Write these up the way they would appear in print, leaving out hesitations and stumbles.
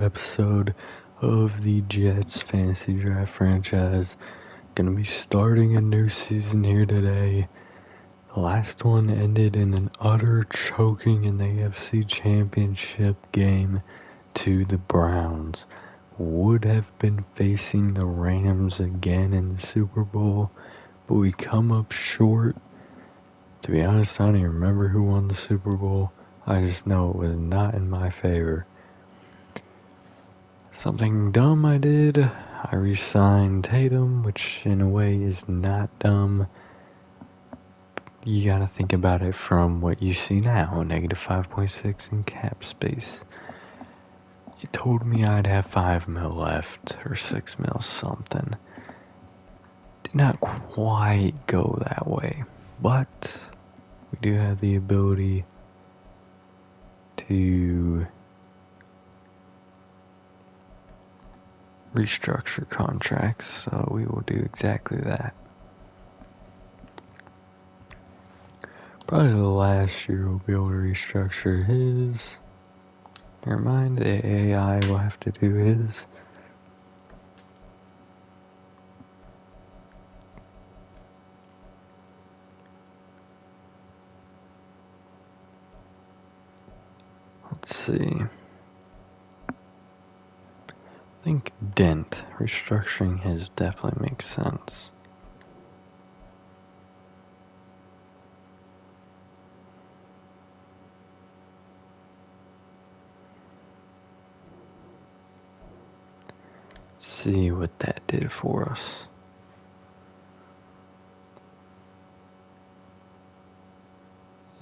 episode of the Jets Fantasy Draft franchise. Gonna be starting a new season here today. The last one ended in an utter choking in the AFC Championship game to the Browns. Would have been facing the Rams again in the Super Bowl, but we come up short. To be honest, I don't even remember who won the Super Bowl. I just know it was not in my favor. Something dumb I did, I re-signed Tatum, which in a way is not dumb. You gotta think about it from what you see now, negative 5.6 in cap space. You told me I'd have 5 mil left, or 6 mil something. Did not quite go that way, but we do have the ability to restructure contracts, so we will do exactly that. Probably the last year we'll be able to restructure his. Never mind, the AI will have to do his. Let's see. I think Dent, restructuring his definitely makes sense. Let's see what that did for us.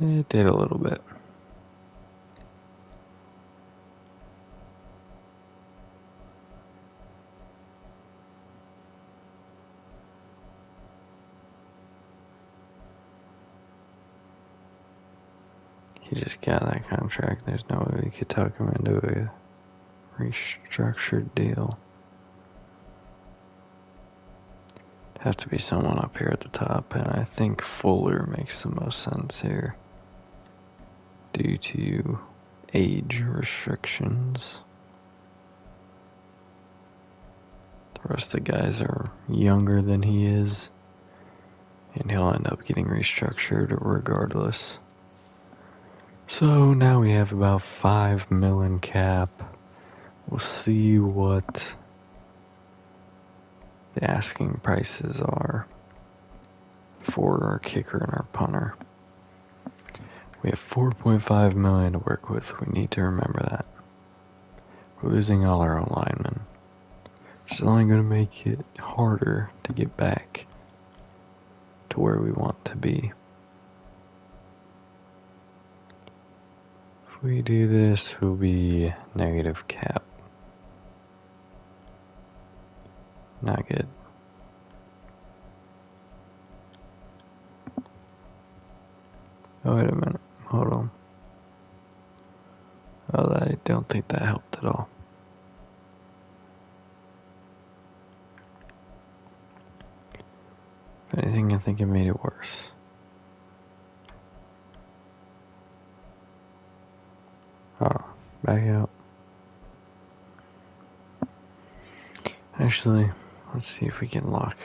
It did a little bit. He just got that contract. There's no way we could talk him into a restructured deal. It'd have to be someone up here at the top, and I think Fuller makes the most sense here due to age restrictions. The rest of the guys are younger than he is, and he'll end up getting restructured regardless. So now we have about 5 million cap. We'll see what the asking prices are for our kicker and our punter. We have 4.5 million to work with. We need to remember that. We're losing all our own linemen. It's only going to make it harder to get back to where we want to be. If we do this, we'll be negative cap. Not good. Oh, wait a minute. Hold on. Oh, I don't think that helped at all. If anything, I think it made it worse. Oh, back out. Actually, let's see if we can lock.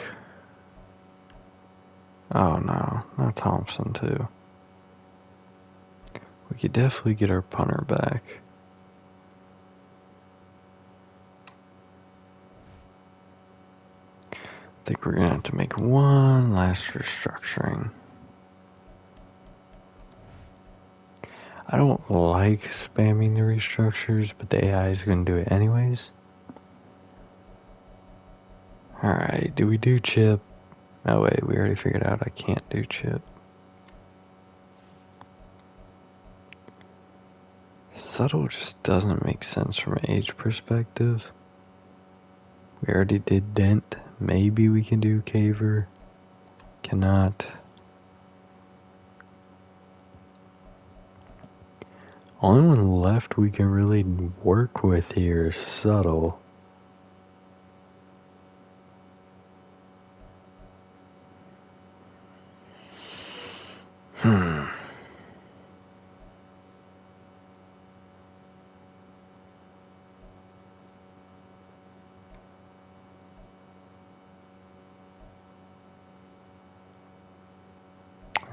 Oh no, not Thompson too. We could definitely get our punter back. I think we're gonna have to make one last restructuring. I don't like spamming the restructures, but the AI is gonna do it anyways. Alright, do we do chip? Oh wait, we already figured out I can't do chip. Subtle just doesn't make sense from an age perspective. We already did Dent. Maybe we can do Caver. Cannot. Only one left we can really work with here is Subtle.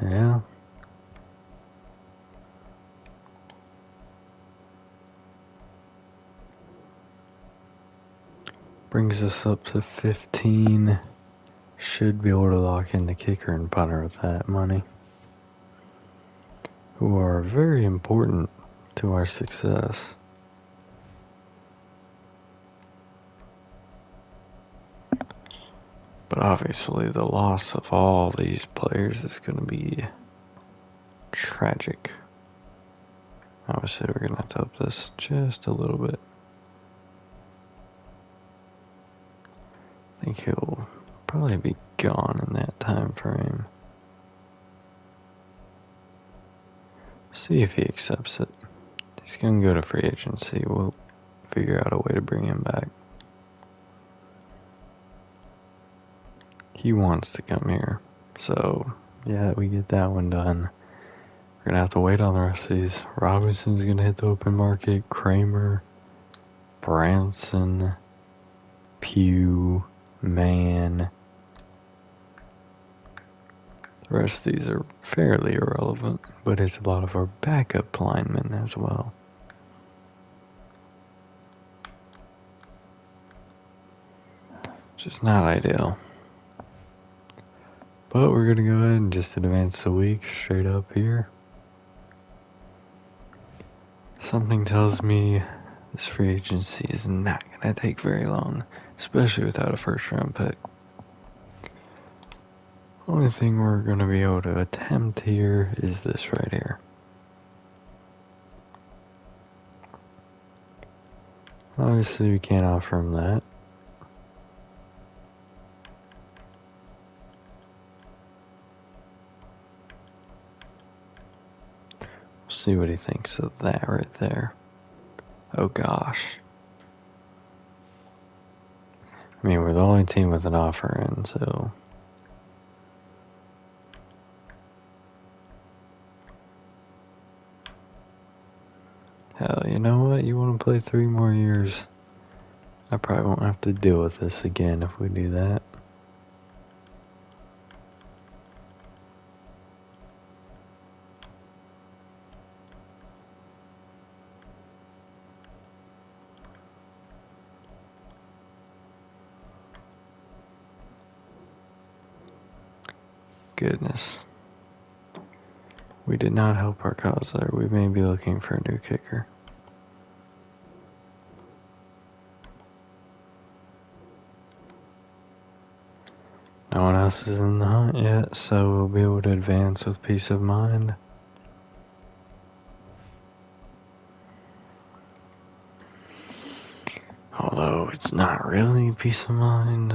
Yeah. Brings us up to 15. Should be able to lock in the kicker and punter with that money, who are very important to our success. But obviously the loss of all these players is going to be tragic. Obviously we're going to have to up this just a little bit. I think he'll probably be gone in that time frame. See if he accepts it. He's going to go to free agency. We'll figure out a way to bring him back. He wants to come here. So, yeah, we get that one done. We're going to have to wait on the rest of these. Robinson's going to hit the open market. Kramer, Branson, Pugh, Mann. The rest of these are fairly irrelevant, but it's a lot of our backup linemen as well. Just not ideal. But we're going to go ahead and just advance the week straight up here. Something tells me this free agency is not going to take very long, especially without a first round pick. Only thing we're going to be able to attempt here is this right here. Obviously we can't offer him that. We'll see what he thinks of that right there. Oh gosh. I mean, we're the only team with an offer in, so... Hell, you know what? You want to play 3 more years? I probably won't have to deal with this again if we do that. Goodness. We did not help our cause there. We may be looking for a new kicker. No one else is in the hunt yet, so we'll be able to advance with peace of mind. Although it's not really peace of mind.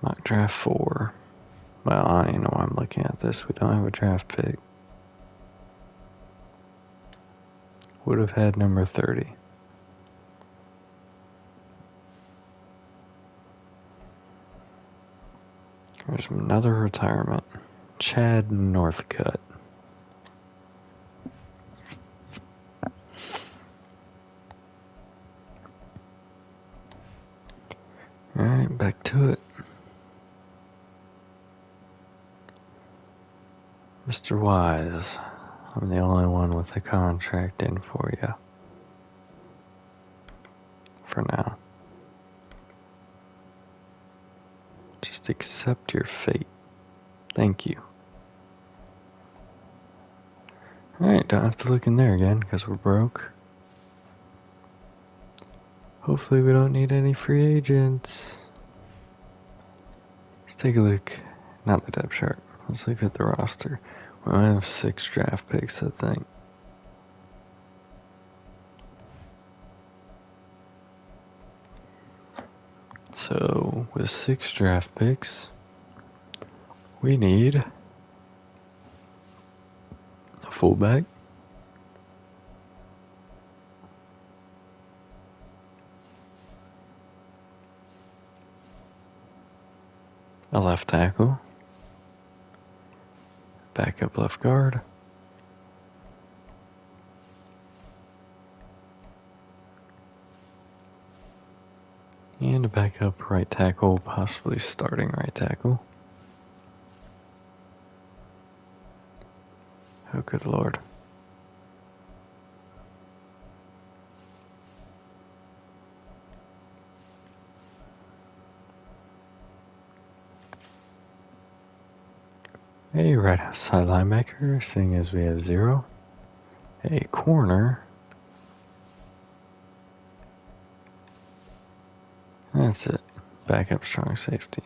Mock draft 4. Well, I don't even know why I'm looking at this. We don't have a draft pick. Would have had number 30. There's another retirement. Chad Northcutt. Alright, back to it. Mr. Wise, I'm the only one with a contract in for you. For now. Just accept your fate. Thank you. Alright, don't have to look in there again because we're broke. Hopefully we don't need any free agents. Let's take a look. Not the depth chart. Let's look at the roster. We might have 6 draft picks, I think. So, with 6 draft picks, we need a fullback, a left tackle, backup left guard, and a backup right tackle, possibly starting right tackle. Oh, good lord. A right outside linebacker, seeing as we have 0. A corner. That's it. Backup strong safety.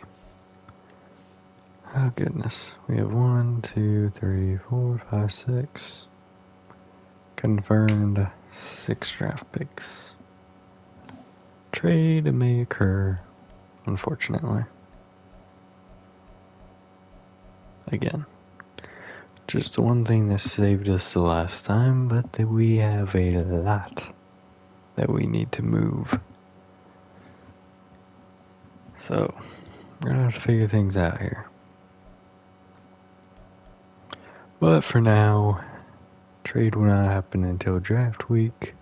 Oh goodness. We have 1, 2, 3, 4, 5, 6. Confirmed 6 draft picks. Trade may occur, unfortunately. Again. Just one thing that saved us the last time, but we have a lot that we need to move. So, we're gonna have to figure things out here. But for now, trade will not happen until draft week.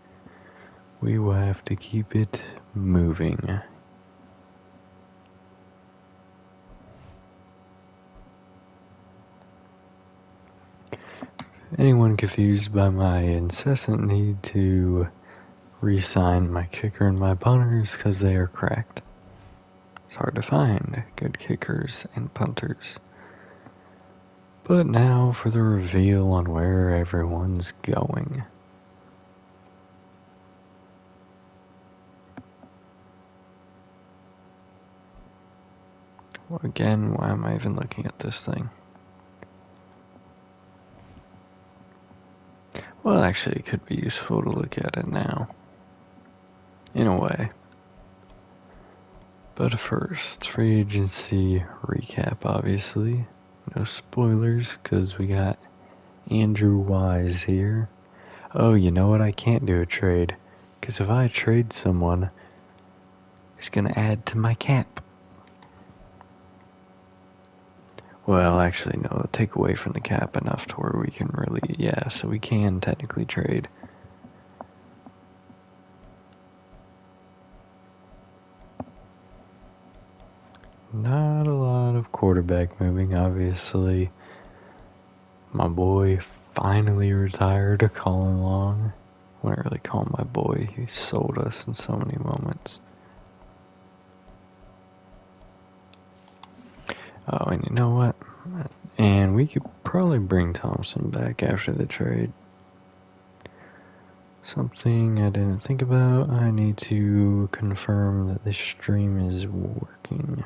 We will have to keep it moving. Anyone confused by my incessant need to re-sign my kicker and my punters because they are cracked. It's hard to find good kickers and punters. But now for the reveal on where everyone's going. Well, again, why am I even looking at this thing? Well, actually, it could be useful to look at it now. In a way. But first, free agency recap, obviously. No spoilers, because we got Andrew Wise here. Oh, you know what? I can't do a trade. Because if I trade someone, it's going to add to my cap. Well, actually, no. It'll take away from the cap enough to where we can really... Yeah, so we can technically trade. Not a lot of quarterback moving, obviously. My boy finally retired, Colin Long. I wouldn't really call him my boy. He sold us in so many moments. Oh, and you know what? And we could probably bring Thompson back after the trade. Something I didn't think about. I need to confirm that this stream is working.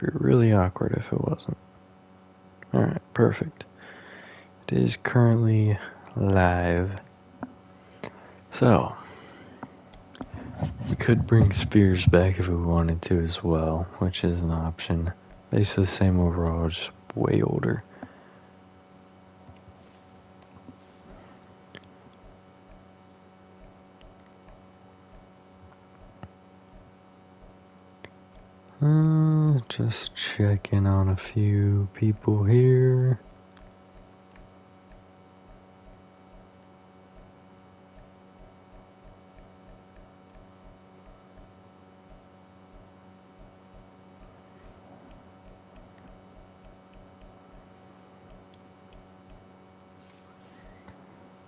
It'd be really awkward if it wasn't. Alright, perfect. It is currently live. So, we could bring Spears back if we wanted to as well, which is an option. Basically the same overall, just way older. Just checking on a few people here.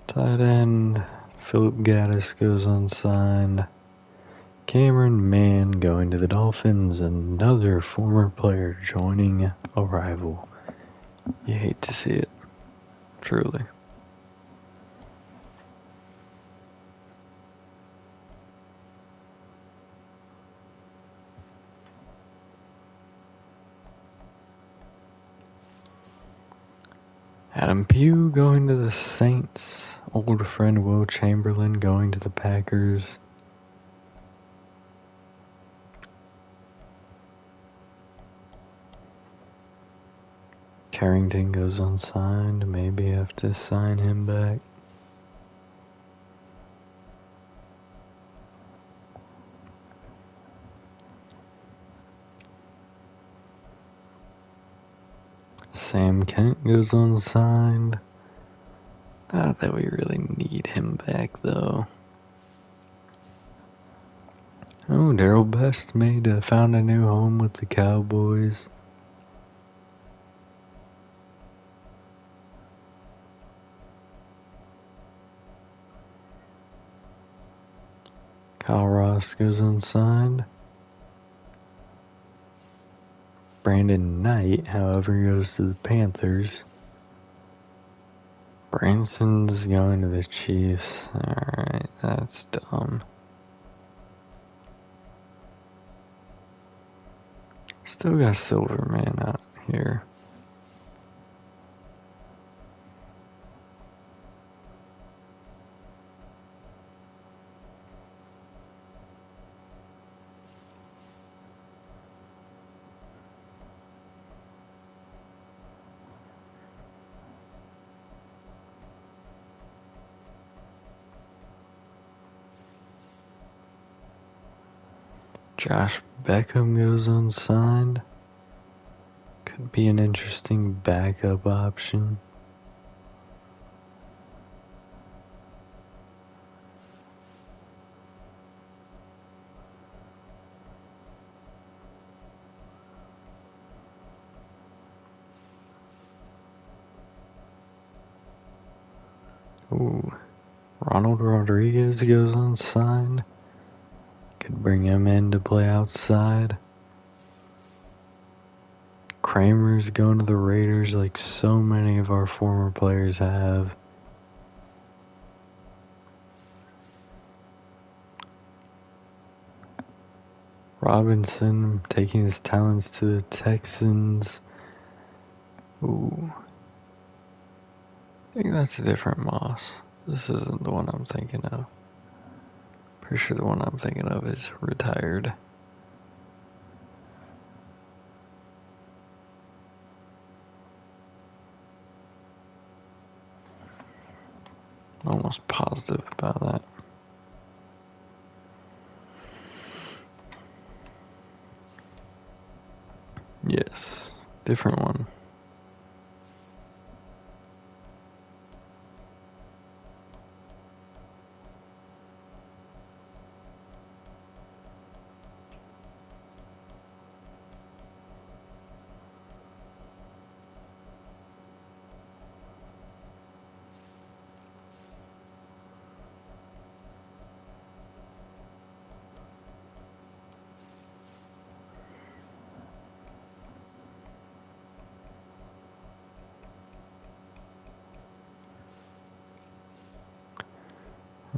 Tight end, Philip Gaddis goes unsigned. Cameron Mann going to the Dolphins, another former player joining a rival. You hate to see it, truly. Adam Pugh going to the Saints. Old friend Will Chamberlain going to the Packers. Carrington goes unsigned. Maybe have to sign him back. Sam Kent goes unsigned. Not that we really need him back, though. Oh, Daryl Best found a new home with the Cowboys. Kyle Ross goes unsigned. Brandon Knight, however, goes to the Panthers. Branson's going to the Chiefs. Alright, that's dumb. Still got Silverman out here. Josh Beckham goes unsigned. Could be an interesting backup option. Ooh, Ronald Rodriguez goes unsigned. Could bring him in to play outside. Kramer's going to the Raiders like so many of our former players have. Robinson taking his talents to the Texans. Ooh. I think that's a different Moss. This isn't the one I'm thinking of. Pretty sure the one I'm thinking of is retired. I'm almost positive about that. Yes, different one.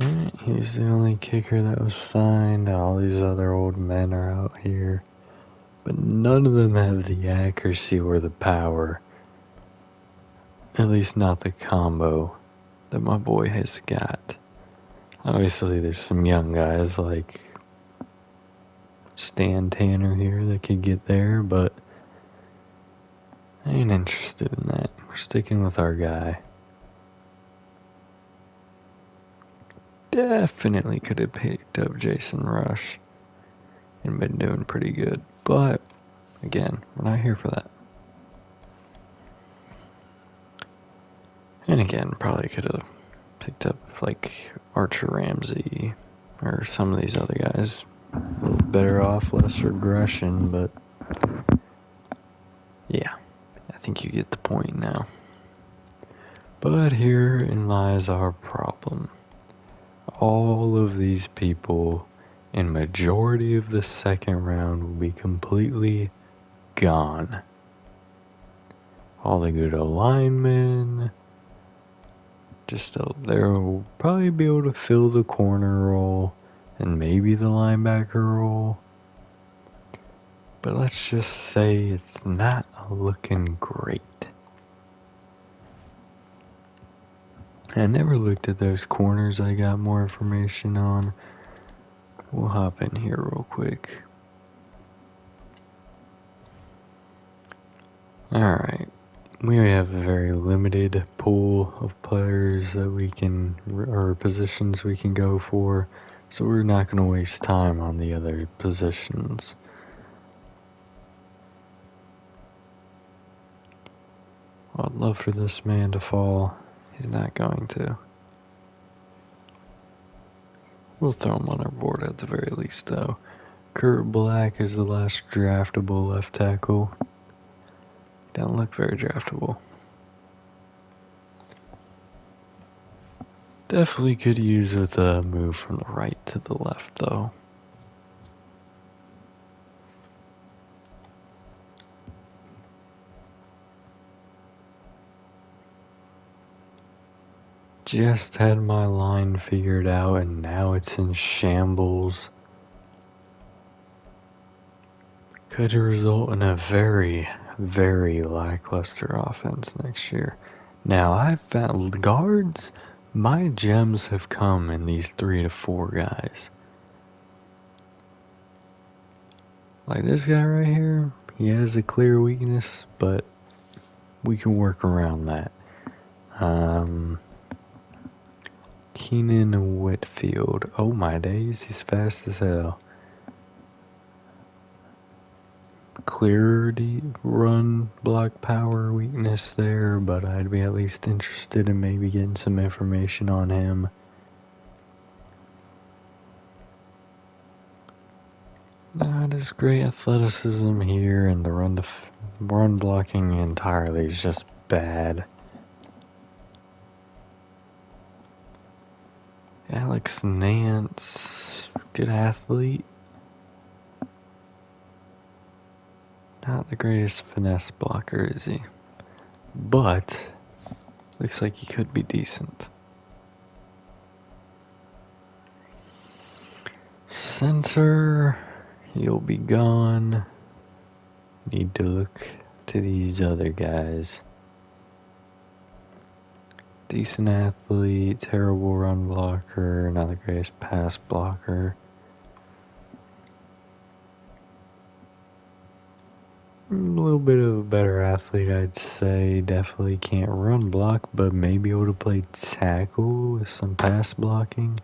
Alright, he's the only kicker that was signed. All these other old men are out here. But none of them have the accuracy or the power. At least not the combo that my boy has got. Obviously, there's some young guys like Stan Tanner here that could get there, but I ain't interested in that. We're sticking with our guy. Definitely could have picked up Jason Rush and been doing pretty good, but again, we're not here for that. And again, probably could have picked up like Archer Ramsey or some of these other guys. A little better off, less regression, but yeah, I think you get the point now. But herein lies our problem. All of these people in majority of the second round will be completely gone. All the good linemen, they'll probably be able to fill the corner role and maybe the linebacker role. But let's just say it's not looking great. I never looked at those corners I got more information on. We'll hop in here real quick. Alright, we have a very limited pool of players that we can, or positions we can go for, so we're not going to waste time on the other positions. I'd love for this man to fall. He's not going to. We'll throw him on our board at the very least, though. Kurt Black is the last draftable left tackle. Don't look very draftable. Definitely could use with a move from the right to the left, though. Just had my line figured out, and now it's in shambles. Could result in a very, very lackluster offense next year. Now, I've found guards, my gems have come in these 3 to 4 guys. Like this guy right here, he has a clear weakness, but we can work around that. Keenan Whitfield. Oh my days, he's fast as hell. Clarity, run, block power, weakness there, but I'd be at least interested in maybe getting some information on him. Not as great athleticism here, and the run blocking entirely is just bad. Alex Nance, good athlete. Not the greatest finesse blocker, is he? But looks like he could be decent. Center, he'll be gone. Need to look to these other guys. Decent athlete, terrible run blocker, not the greatest pass blocker. A little bit of a better athlete, I'd say. Definitely can't run block, but maybe able to play tackle with some pass blocking.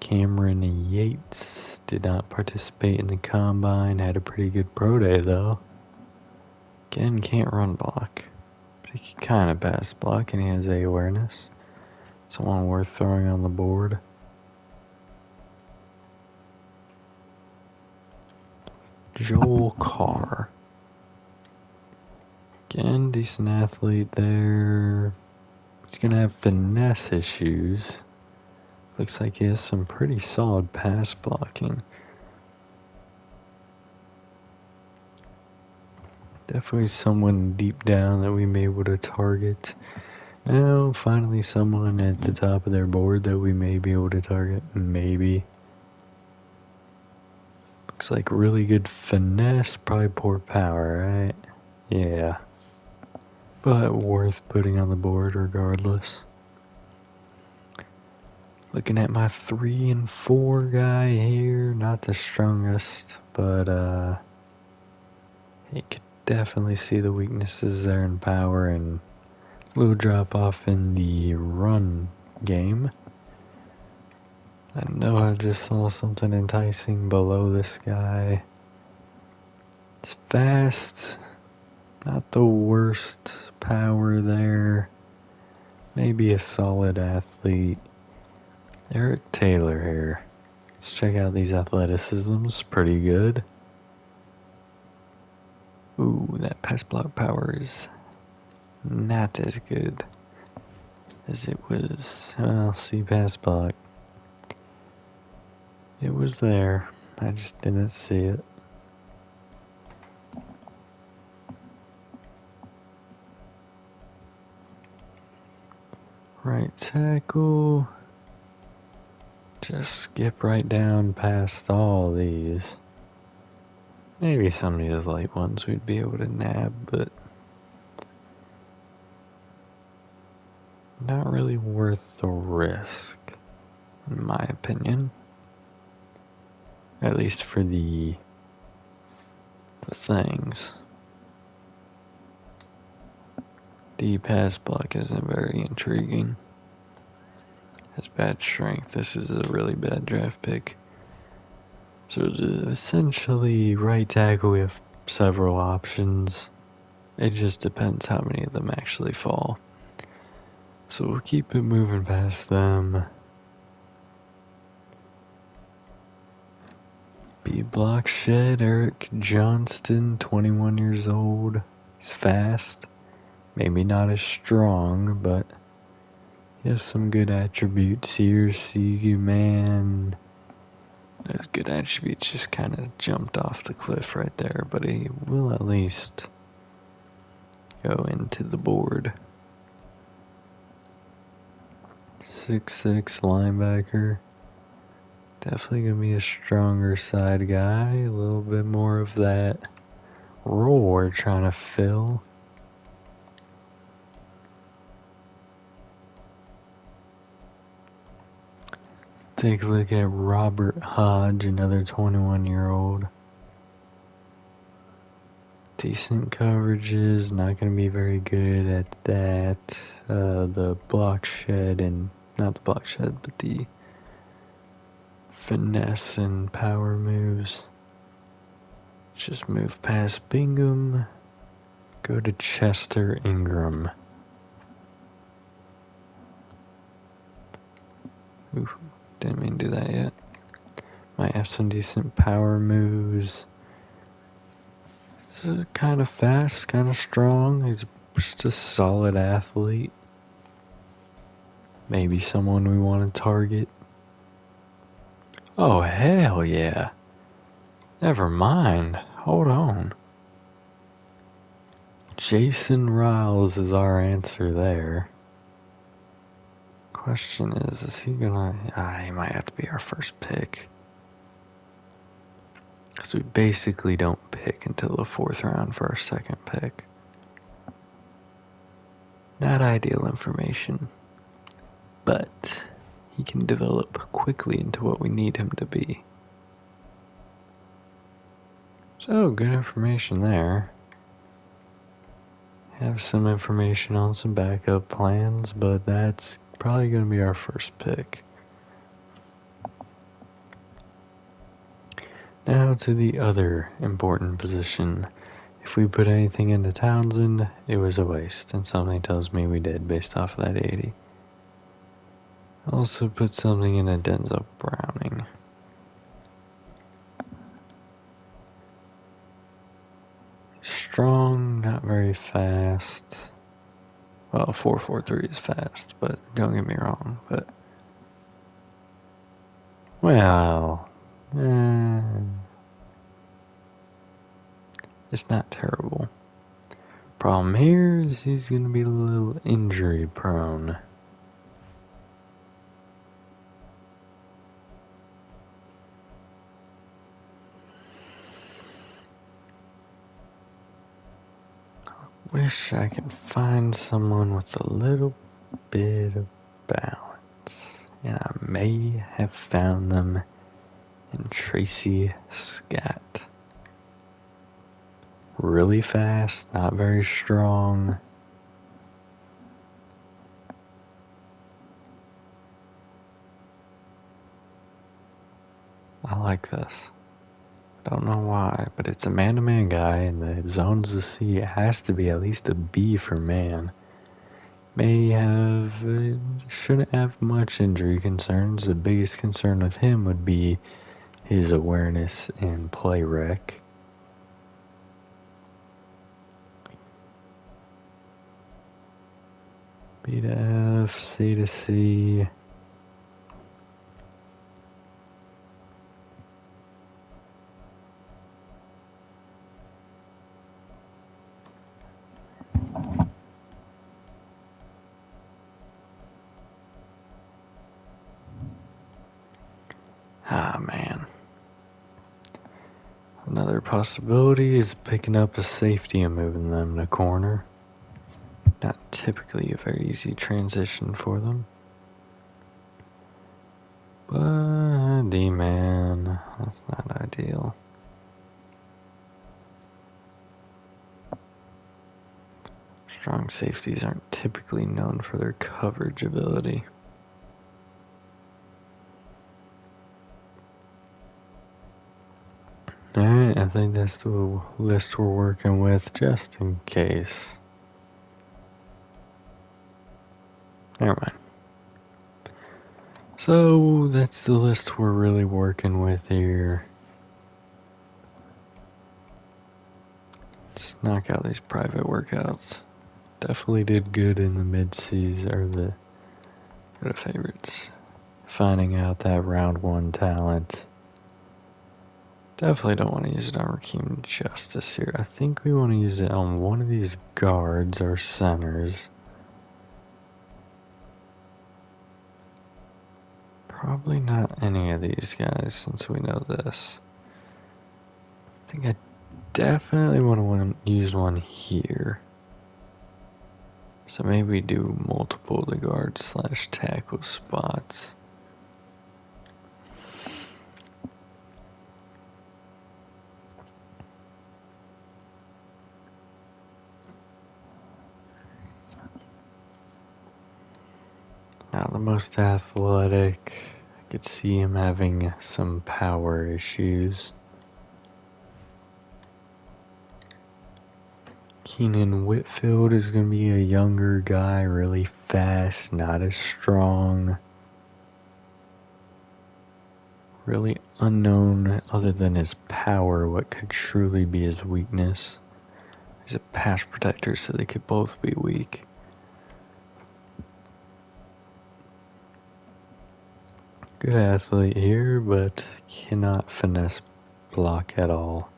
Cameron Yates did not participate in the combine, had a pretty good pro day though. Again, can't run block, but he can kind of pass block, and he has A awareness. Someone worth throwing on the board. Joel Carr. Again, decent athlete there. He's gonna have finesse issues. Looks like he has some pretty solid pass blocking. Definitely someone deep down that we may be able to target. Now, finally someone at the top of their board that we may be able to target. Maybe. Looks like really good finesse, probably poor power, right? Yeah. But worth putting on the board regardless. Looking at my 3 and 4 guy here, not the strongest, but you could definitely see the weaknesses there in power and a little drop off in the run game. I know I just saw something enticing below this guy. It's fast, not the worst power there. Maybe a solid athlete. Eric Taylor here. Let's check out these athleticisms. Pretty good. Ooh, that pass block power is not as good as it was. Well, see pass block. It was there. I just didn't see it. Right tackle. Just skip right down past all these. Maybe some of these late ones we'd be able to nab, but not really worth the risk, in my opinion. At least for the things. The pass block isn't very intriguing. Has bad strength. This is a really bad draft pick. So essentially, right tackle, we have several options. It just depends how many of them actually fall. So we'll keep it moving past them. B Block Shed, Eric Johnston, 21 years old. He's fast. Maybe not as strong, but he has some good attributes here. See man. Those good attributes just kind of jumped off the cliff right there, but he will at least go into the board. 6'6" linebacker. Definitely going to be a stronger side guy. A little bit more of that role we're trying to fill. Take a look at Robert Hodge, another 21-year-old. Decent coverages, not going to be very good at that. The block shed and, not the block shed, but the finesse and power moves. Just move past Bingham. Go to Chester Ingram. Ooh, didn't mean to do that yet. Might have some decent power moves. He's kind of fast, kind of strong. He's just a solid athlete. Maybe someone we want to target. Oh, hell yeah. Never mind. Hold on. Jason Riles is our answer there. Question is he gonna... he might have to be our first pick. Because we basically don't pick until the 4th round for our second pick. Not ideal information. But he can develop quickly into what we need him to be. So, good information there. Have some information on some backup plans, but that's probably going to be our first pick. Now to the other important position. If we put anything into Townsend, it was a waste, and something tells me we did based off of that 80. Also put something in a Denzel Browning. Strong, not very fast. Well, 4.43 is fast, but don't get me wrong, but... Well... it's not terrible. Problem here is he's gonna be a little injury prone. Wish I could find someone with a little bit of balance. And I may have found them in Tracy Scott. Really fast, not very strong. I like this. Don't know why, but it's a man-to-man guy, and the zones to see it has to be at least a B for man. Shouldn't have much injury concerns. The biggest concern with him would be his awareness and play rec. B to F, C to C. Ah, man. Another possibility is picking up a safety and moving them to corner. Not typically a very easy transition for them. But D-man, that's not ideal. Strong safeties aren't typically known for their coverage ability. Alright, I think that's the list we're working with just in case. Never mind. So that's the list we're really working with here. Let's knock out these private workouts. Definitely did good in the mid-season, or the favorites. Finding out that round 1 talent. Definitely don't want to use it on Raheem Justice here. I think we want to use it on one of these guards or centers. Probably not any of these guys, since we know this. I think I definitely want to use one here. So maybe we do multiple of the guard / tackle spots. Not the most athletic. I could see him having some power issues. Keenan Whitfield is going to be a younger guy, really fast, not as strong. Really unknown, other than his power, what could truly be his weakness. He's a pass protector, so they could both be weak. Good athlete here, but cannot finesse block at all.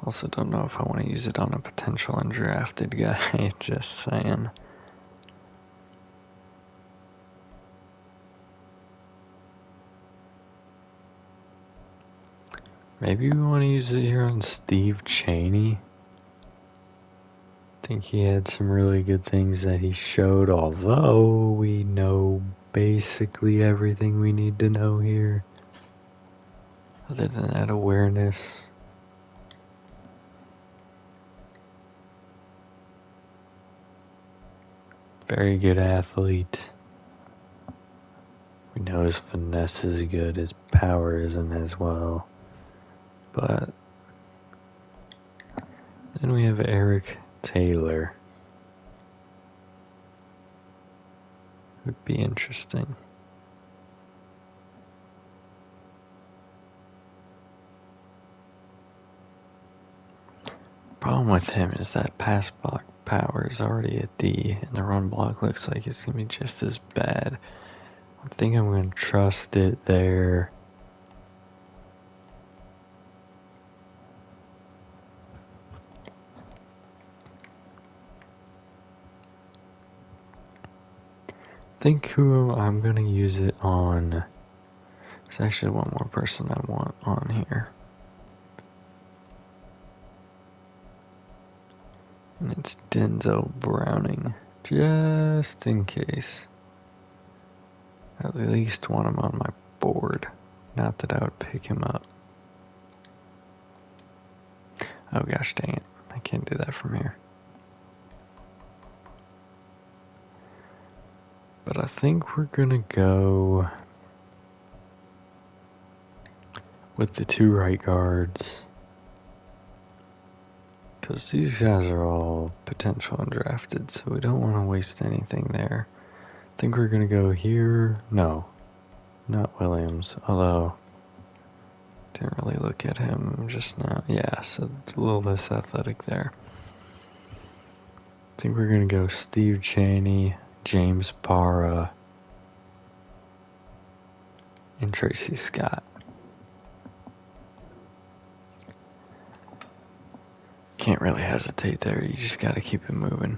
Also don't know if I want to use it on a potential undrafted guy, just saying. Maybe we want to use it here on Steve Chaney. I think he had some really good things that he showed, although we know basically everything we need to know here. Other than that, awareness. Very good athlete. We know his finesse is good, his power isn't as well. But then we have Eric Taylor. Would be interesting. Problem with him is that pass block power is already a D, and the run block looks like it's going to be just as bad. I think I'm going to trust it there. I think who I'm going to use it on. There's actually one more person I want on here. And it's Denzel Browning, just in case. At least want him on my board. Not that I would pick him up. Oh gosh dang it, I can't do that from here. But I think we're gonna go with the 2 right guards. Because these guys are all potential undrafted, so we don't want to waste anything there. I think we're going to go here. No, not Williams, although didn't really look at him just now. Yeah, so it's a little less athletic there. I think we're going to go Steve Chaney, James Parra, and Tracy Scott. Can't really hesitate there, you just gotta keep it moving.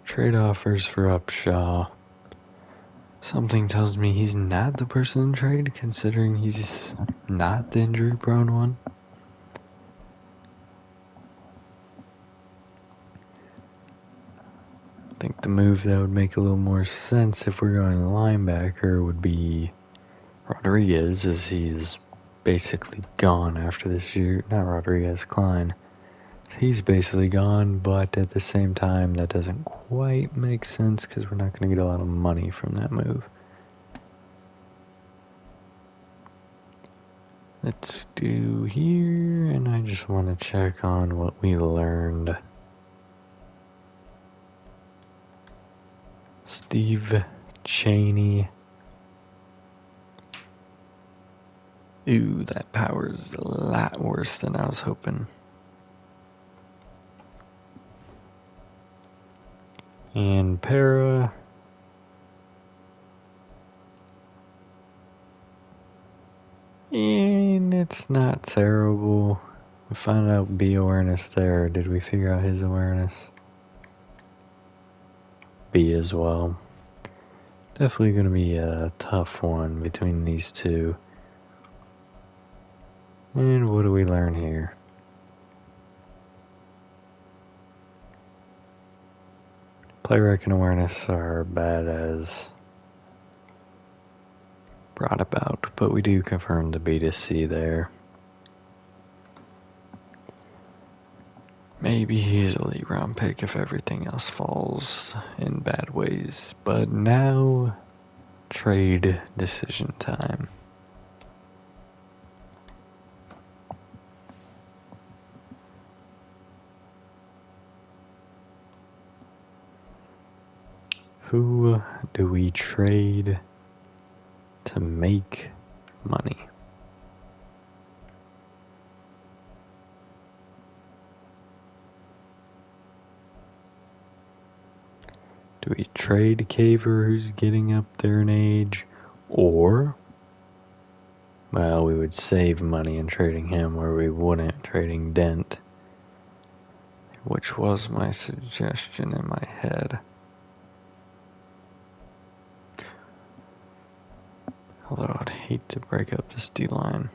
Trade offers for Upshaw. Something tells me he's not the person to trade, considering he's not the injury prone one. I think the move that would make a little more sense if we're going linebacker would be Rodriguez, as he is basically gone after this year. Not Rodriguez, Klein. He's basically gone, but at the same time, that doesn't quite make sense because we're not going to get a lot of money from that move. Let's do here, and I just want to check on what we learned. Steve Chaney. Ooh, that power's a lot worse than I was hoping. And Para. And it's not terrible. We found out B awareness there. Did we figure out his awareness? B as well. Definitely going to be a tough one between these two. And what do we learn here? Play rec and awareness are bad as brought about, but we do confirm the B to C there. Maybe he's a late round pick if everything else falls in bad ways, but now trade decision time. Who do we trade to make money? Do we trade Caver, who's getting up there in age, or, well, we would save money in trading him, or we wouldn't trading Dent, which was my suggestion in my head. Although I'd hate to break up this D-line.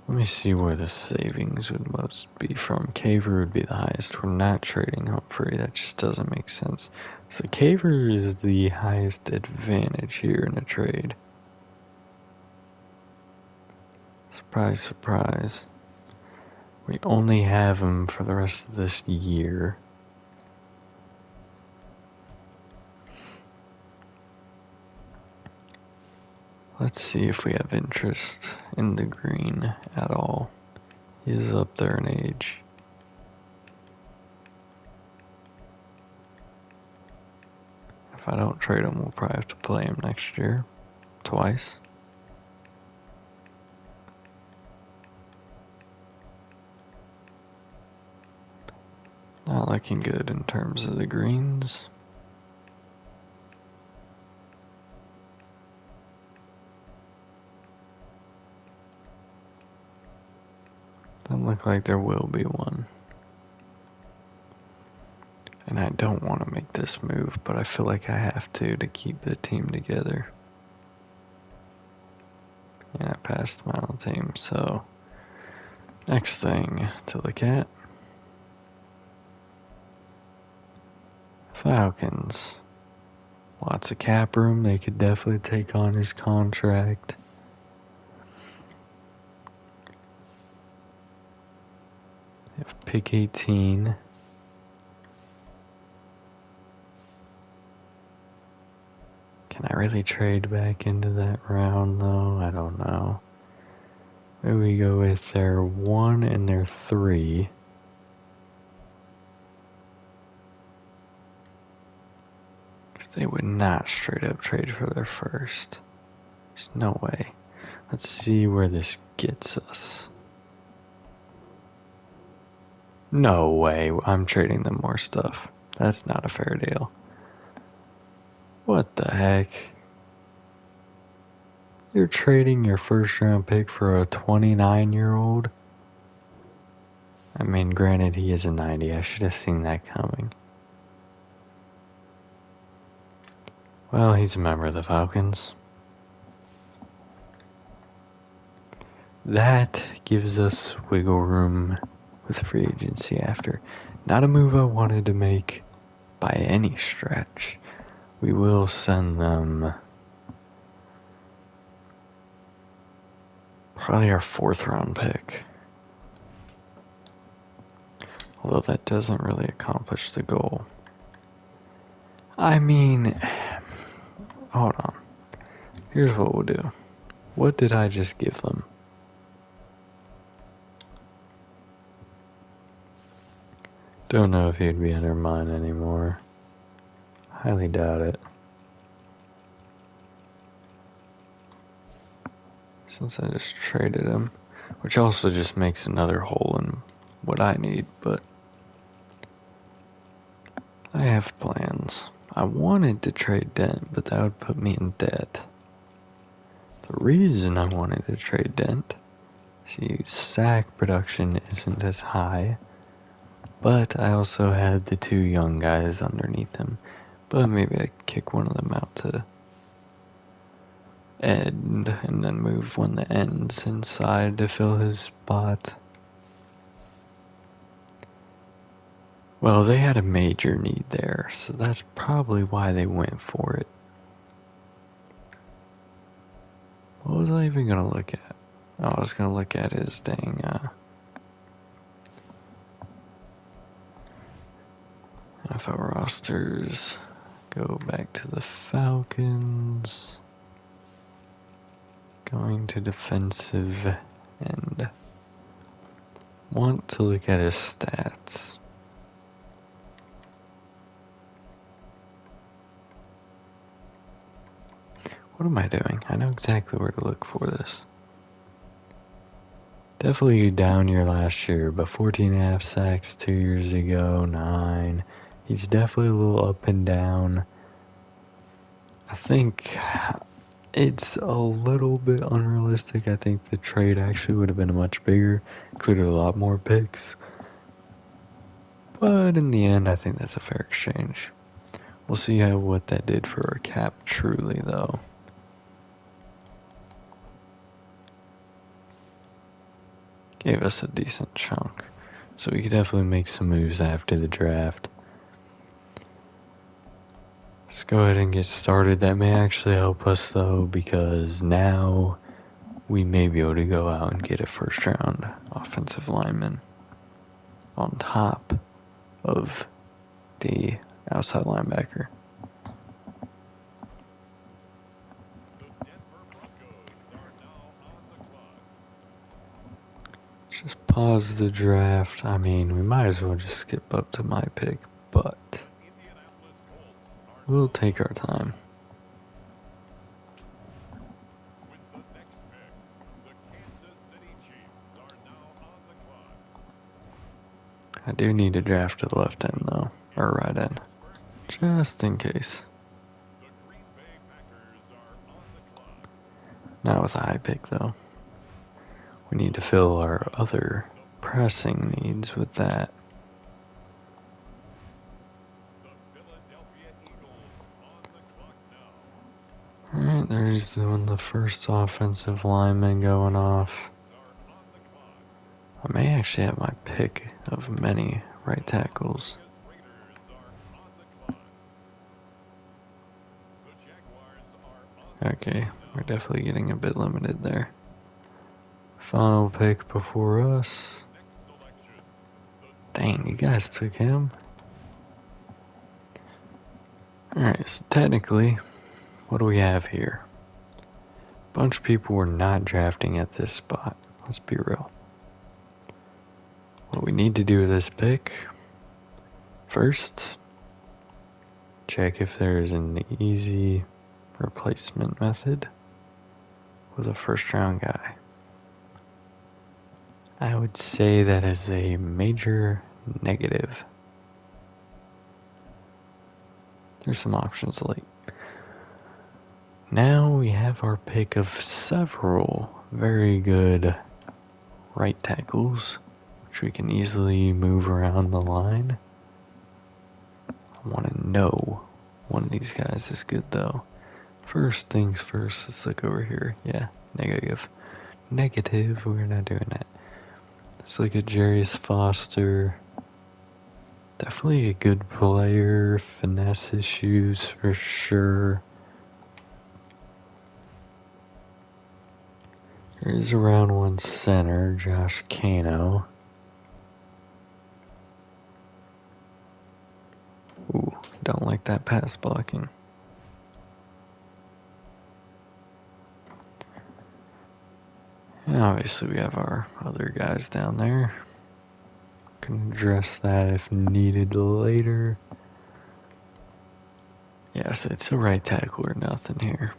Let me see where the savings would most be from. Caver would be the highest. We're not trading Humphrey. That just doesn't make sense. So Caver is the highest advantage here in a trade. Surprise, surprise. We only have him for the rest of this year. Let's see if we have interest in the green at all. He is up there in age. If I don't trade him, we'll probably have to play him next year. Twice. Not looking good in terms of the greens. Doesn't look like there will be one. And I don't want to make this move, but I feel like I have to keep the team together. And I passed my own team, so next thing to look at. Falcons. Lots of cap room. They could definitely take on his contract. They have pick 18. Can I really trade back into that round though? I don't know. Maybe we go with their 1 and their 3. Because they would not straight up trade for their first. There's no way. Let's see where this gets us. No way I'm trading them more stuff. That's not a fair deal. What the heck? You're trading your first round pick for a 29-year-old? I mean, granted, he is a 90. I should have seen that coming. Well, he's a member of the Falcons. That gives us wiggle room with free agency after. Not a move I wanted to make by any stretch. We will send them probably our 4th round pick. Although that doesn't really accomplish the goal. I mean, hold on. Here's what we'll do. What did I just give them? Don't know if he'd be under mine anymore. Highly doubt it. Since I just traded him. Which also just makes another hole in what I need, but I have plans. I wanted to trade Dent, but that would put me in debt. The reason I wanted to trade Dent, see, sack production isn't as high, but I also had the two young guys underneath him. But maybe I kick one of them out to end and then move one that ends inside to fill his spot. Well, they had a major need there, so that's probably why they went for it. What was I even gonna look at? Oh, I was gonna look at his dang, NFL rosters. Go back to the Falcons. Going to defensive end. Want to look at his stats. What am I doing? I know exactly where to look for this. Definitely down year last year, but 14.5 sacks 2 years ago, 9. He's definitely a little up and down. I think it's a little bit unrealistic. I think the trade actually would have been much bigger, included a lot more picks. But in the end, I think that's a fair exchange. We'll see what that did for our cap truly, though. Gave us a decent chunk. So we could definitely make some moves after the draft. Let's go ahead and get started. That may actually help us though, because now we may be able to go out and get a first round offensive lineman on top of the outside linebacker. Just pause the draft. I mean, we might as well just skip up to my pick, but we'll take our time. I do need to draft to the left end though, or right end, just in case. Not with a high pick though. We need to fill our other pressing needs with that. Alright, there's the first offensive lineman going off. I may actually have my pick of many right tackles. Okay, we're definitely getting a bit limited there. Final pick before us. Dang, you guys took him. Alright, so technically, what do we have here? A bunch of people were not drafting at this spot. Let's be real. What we need to do with this pick, first, check if there is an easy replacement method with a first round guy. I would say that is a major negative. There's some options like now we have our pick of several very good right tackles, which we can easily move around the line. I want to know one of these guys is good though. First things first, let's look over here. Yeah, negative. Negative, we're not doing that. Let's look at Jarius Foster. Definitely a good player. Finesse issues for sure. There is a round one center, Josh Cano. Ooh, don't like that pass blocking. Obviously, we have our other guys down there. Can address that if needed later. Yes, it's a right tackle or nothing here.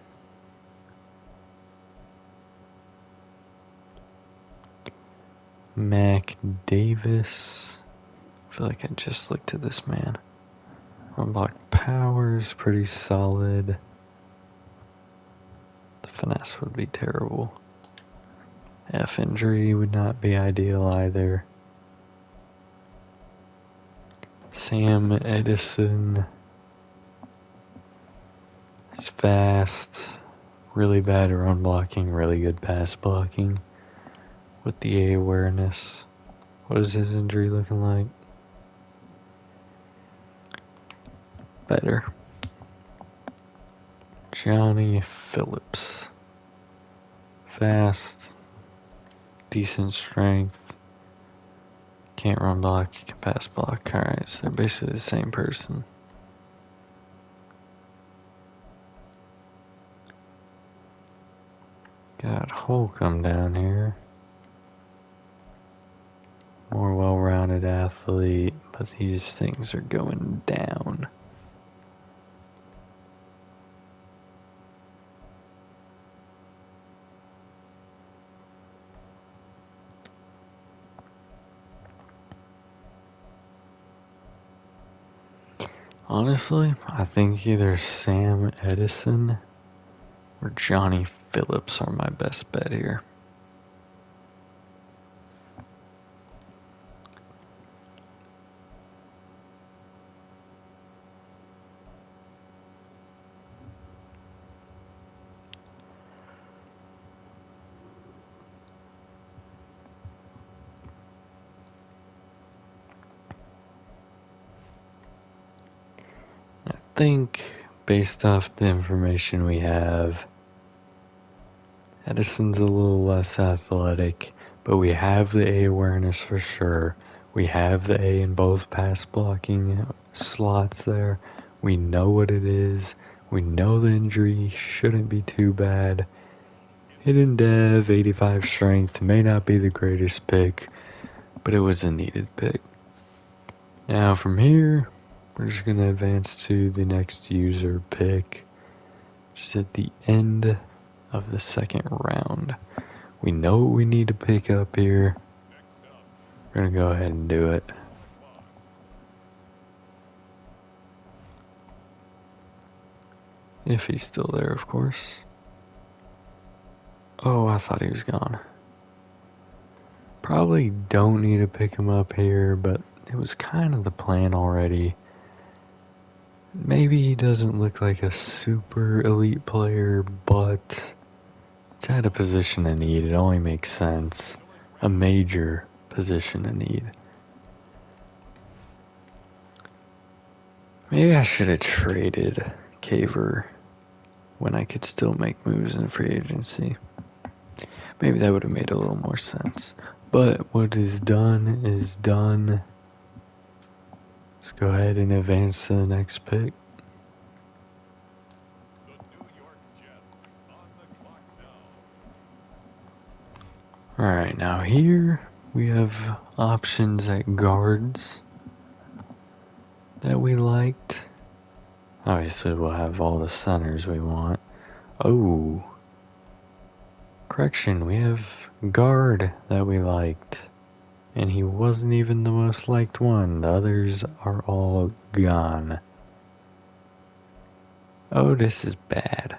Mac Davis. I feel like I just looked at this man. Unblocked powers, pretty solid. The finesse would be terrible. F injury would not be ideal either. Sam Edison is fast, really bad run blocking, really good pass blocking with the A awareness. What is his injury looking like? Better. Johnny Phillips. Fast, decent strength, can't run block, you can pass block. Alright, so they're basically the same person. Got Holcomb down here. More well-rounded athlete, but these things are going down. Honestly, I think either Sam Edison or Johnny Phillips are my best bet here. I think, based off the information we have, Edison's a little less athletic, but we have the A awareness for sure. We have the A in both pass blocking slots there. We know what it is. We know the injury shouldn't be too bad. Hidden Dev, 85 strength, may not be the greatest pick, but it was a needed pick. Now from here, we're just going to advance to the next user pick, just at the end of the second round. We know what we need to pick up here. We're going to go ahead and do it. If he's still there, of course. Oh, I thought he was gone. Probably don't need to pick him up here, but it was kind of the plan already. Maybe he doesn't look like a super elite player, but it's at a position of need. It only makes sense. A major position of need. Maybe I should have traded Caver when I could still make moves in free agency. Maybe that would have made a little more sense. But what is done is done. Let's go ahead and advance to the next pick. Alright, now here we have options at guards that we liked. Obviously we'll have all the centers we want. Oh, correction, we have guard that we liked. And he wasn't even the most liked one. The others are all gone. Oh, this is bad.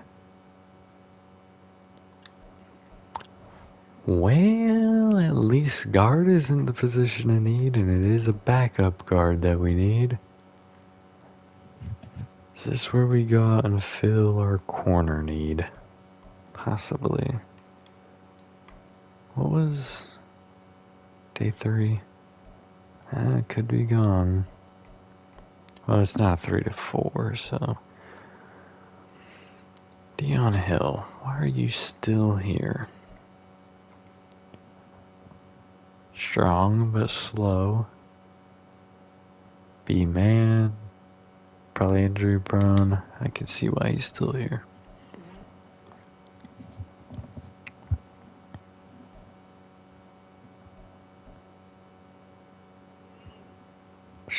Well, at least guard is in the position of need, and it is a backup guard that we need. Is this where we go out and fill our corner need? Possibly. What was day 3? It could be gone. Well, it's not 3 to 4, so. Dion Hill, why are you still here? Strong but slow. B-man. Probably injury prone. I can see why he's still here.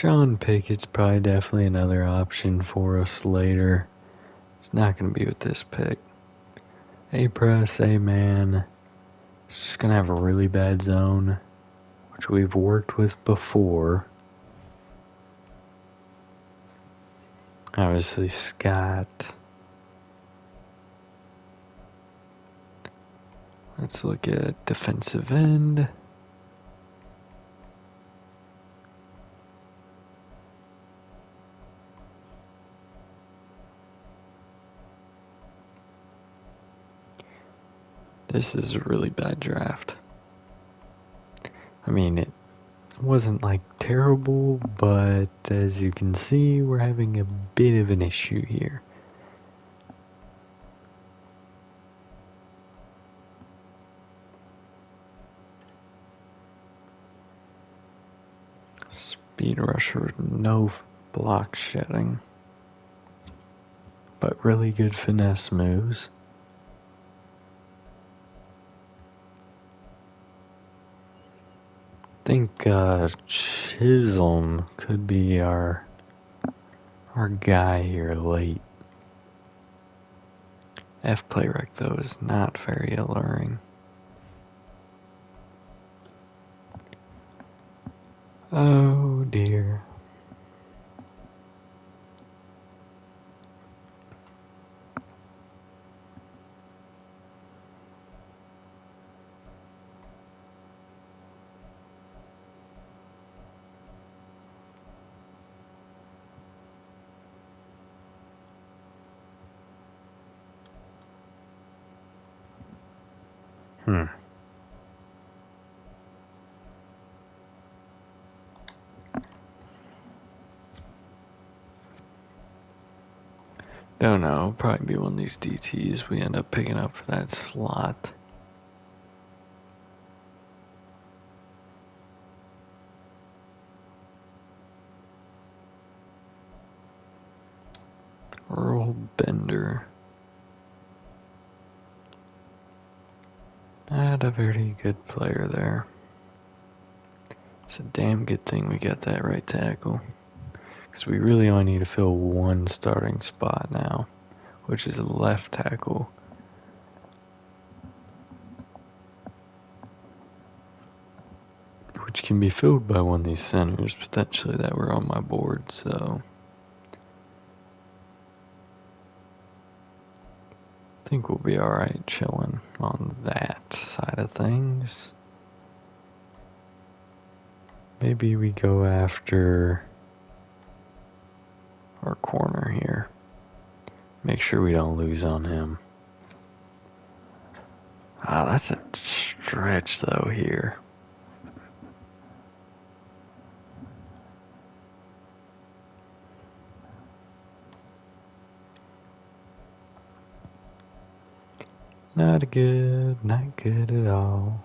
Sean Pickett's probably definitely another option for us later. It's not going to be with this pick. A-Press, A-Man. It's just going to have a really bad zone, which we've worked with before. Obviously, Scott. Let's look at defensive end. This is a really bad draft. I mean, it wasn't like terrible, but as you can see, we're having a bit of an issue here. Speed rusher, no block shedding, but really good finesse moves. I think Chisholm could be our guy here late. F Playwright though is not very alluring. Oh dear. Don't know, probably be one of these DTs we end up picking up for that slot. Earl Bender. Not a very good player there. It's a damn good thing we got that right tackle. Because we really only need to fill one starting spot now, which is a left tackle. Which can be filled by one of these centers, potentially, that were on my board, so I think we'll be alright chilling on that side of things. Maybe we go after our corner here. Make sure we don't lose on him. That's a stretch though here. Not good at all.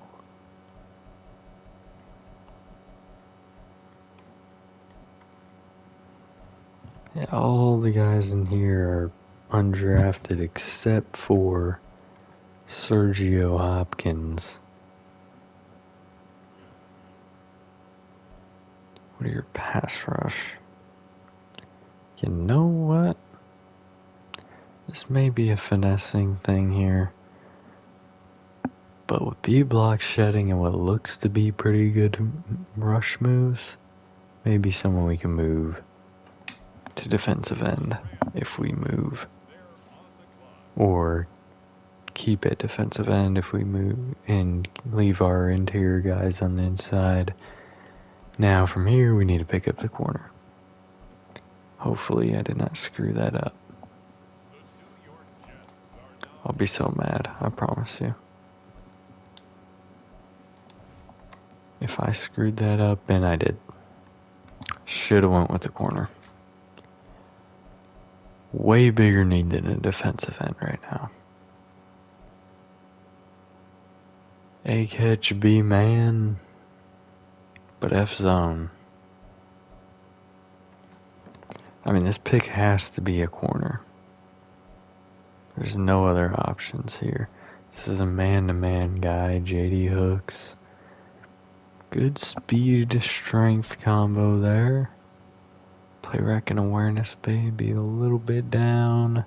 Yeah, all the guys in here are undrafted except for Sergio Hopkins. What are your pass rush? You know what? This may be a finessing thing here. But with B-block shedding and what looks to be pretty good rush moves, maybe someone we can move to defensive end if we move. Or keep it defensive end if we move and leave our interior guys on the inside. Now from here we need to pick up the corner. Hopefully I did not screw that up. I'll be so mad, I promise you. If I screwed that up, and I did. Should've went with the corner. Way bigger need than a defensive end right now. A catch, B man, but F zone. I mean, this pick has to be a corner. There's no other options here. This is a man-to-man guy, JD Hooks. Good speed strength combo there. play rec and awareness, maybe a little bit down.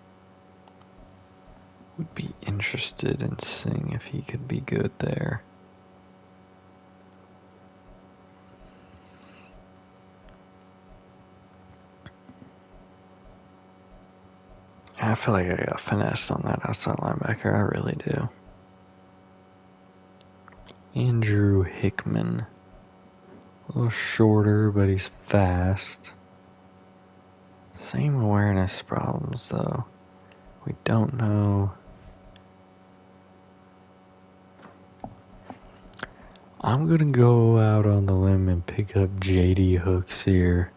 Would be interested in seeing if he could be good there. I feel like I got finessed on that outside linebacker. I really do. Andrew Hickman. A little shorter, but he's fast. Same awareness problems, though. We don't know. I'm going to go out on the limb and pick up JD Hooks here.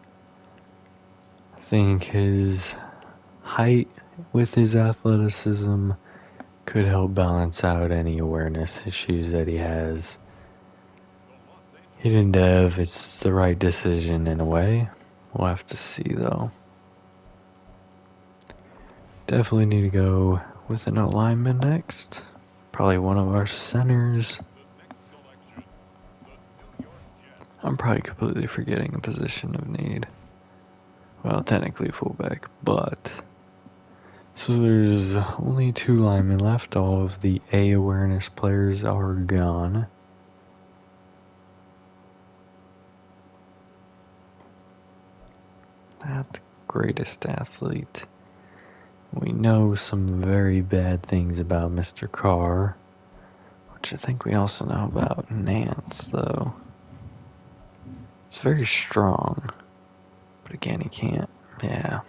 I think his height with his athleticism could help balance out any awareness issues that he has. Hidden dev, it's the right decision in a way. We'll have to see though. Definitely need to go with an alignment next. Probably one of our centers. I'm probably completely forgetting a position of need. Well, technically fullback, but... So there's only 2 linemen left. All of the A awareness players are gone. Not the greatest athlete. We know some very bad things about Mr. Carr, which I think we also know about Nance, though. He's very strong, but again, he can't. Yeah.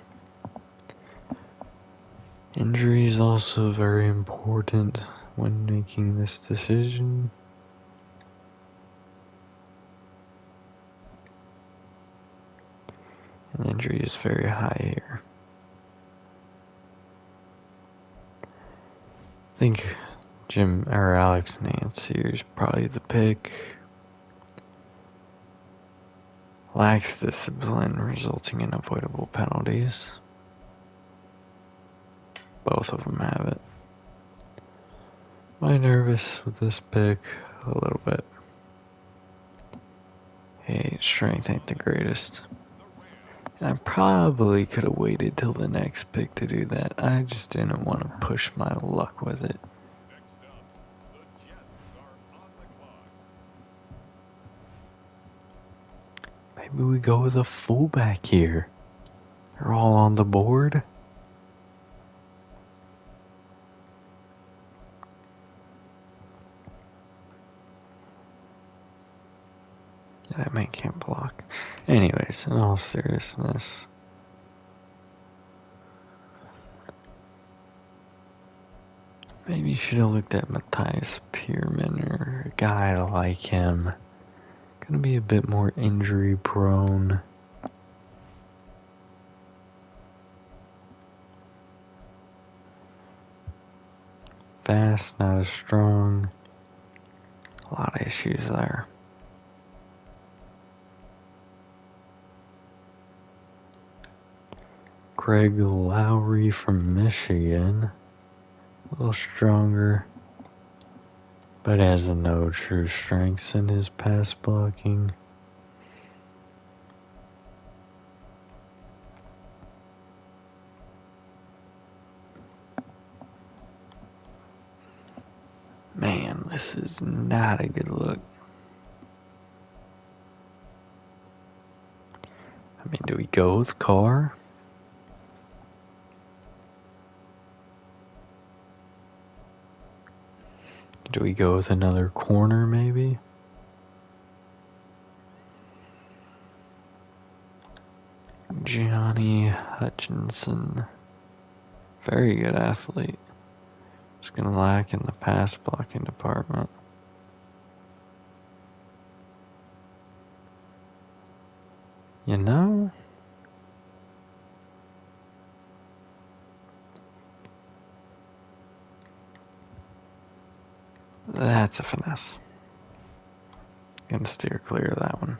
Injury is also very important when making this decision. And injury is very high here. I think Alex Nance here is probably the pick. Lacks discipline, resulting in avoidable penalties. Both of them have it. Am I nervous with this pick? A little bit. Hey, strength ain't the greatest. And I probably could have waited till the next pick to do that. I just didn't want to push my luck with it. Maybe we go with a fullback here. They're all on the board. Yeah, that man can't block. Anyways, in all seriousness, maybe you should have looked at Matthias Pierman or a guy like him. Gonna be a bit more injury prone. Fast, not as strong. A lot of issues there. Greg Lowry from Michigan. A little stronger, but has no true strengths in his pass blocking. Man, this is not a good look. I mean, do we go with Carr? Do we go with another corner, maybe? Johnny Hutchinson. Very good athlete. Just gonna lack in the pass blocking department. You know? That's a finesse. Gonna steer clear of that one.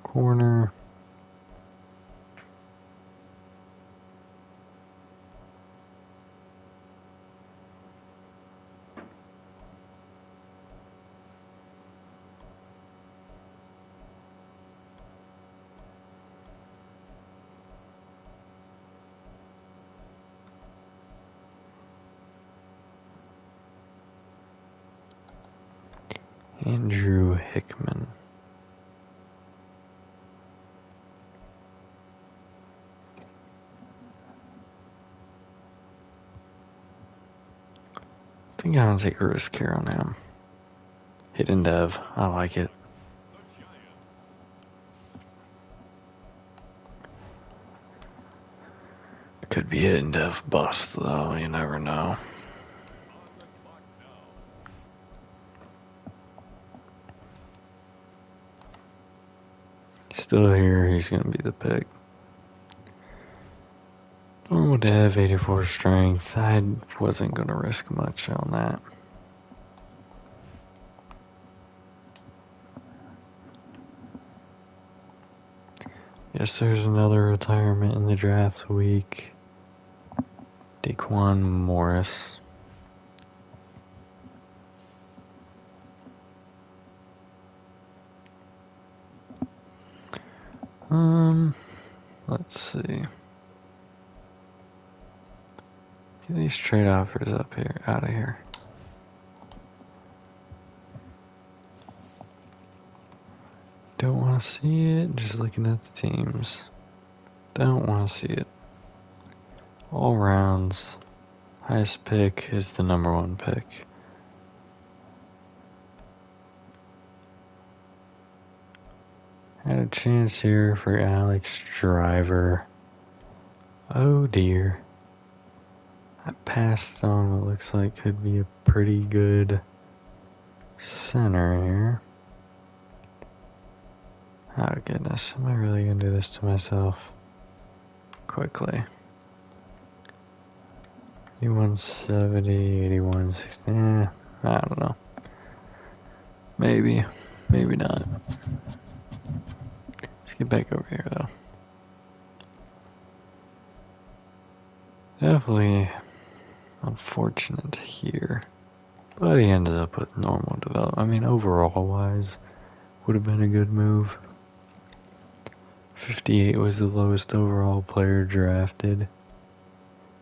Corner. Andrew Hickman. I think I'm gonna take a risk here on him. Hidden Dev. I like it. Could be Hidden Dev bust though, you never know. Still here, he's gonna be the pick. Normal Dev, 84 strength. I wasn't gonna risk much on that. Guess there's another retirement in the draft week. Daquan Morris. Let's see. Get these trade offers up here, out of here. Don't want to see it, just looking at the teams. Don't want to see it. All rounds. Highest pick is the number 1 pick. Had a chance here for Alex Driver. Oh dear. I passed on what looks like could be a pretty good center here. Oh goodness, am I really gonna do this to myself? Quickly. 8170, 8160, I don't know. Maybe not. Let's get back over here though. Definitely unfortunate here. But he ended up with normal development. I mean, overall wise, would have been a good move. 58 was the lowest overall player drafted.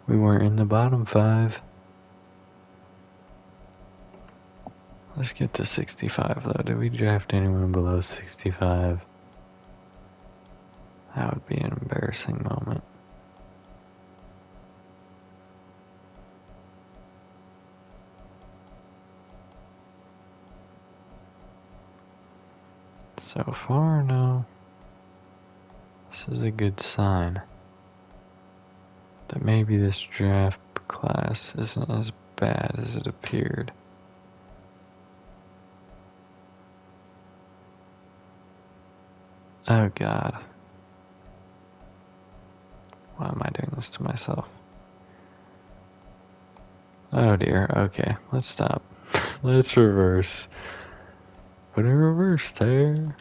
We weren't in the bottom 5. Let's get to 65 though. Did we draft anyone below 65? That would be an embarrassing moment. So far, no. This is a good sign that maybe this draft class isn't as bad as it appeared. Oh god. Why am I doing this to myself? Oh dear, okay, let's stop. Let's reverse. Put a reverse there.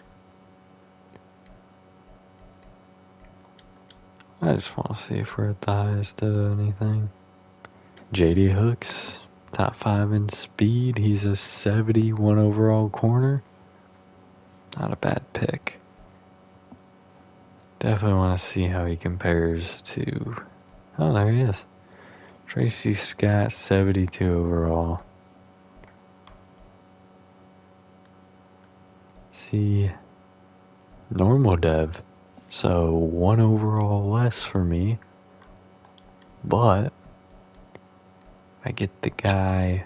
I just want to see if we're at the highest of anything. JD Hooks, top 5 in speed. He's a 71 overall corner. Not a bad pick. Definitely want to see how he compares to... Oh, there he is. Tracy Scott, 72 overall. See, normal dev. So 1 overall less for me. But I get the guy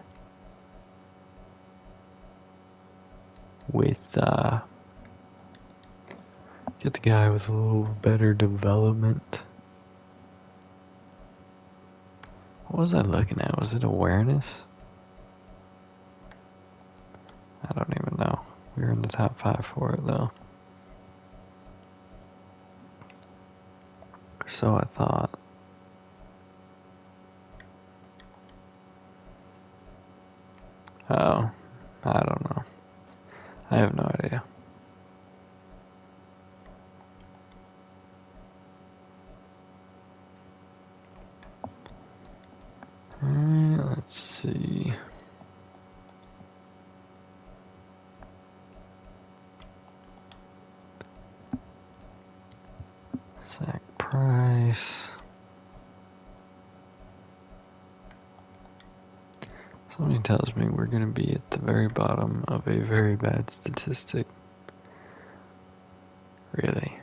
with a little better development. What was I looking at? Was it awareness? I don't even know. We were in the top 5 for it though. So I thought. Oh, I don't know. I have no idea. Alright, let's see. Zach Price. So many tells me we're going to be at the very bottom of a very bad statistic. Really.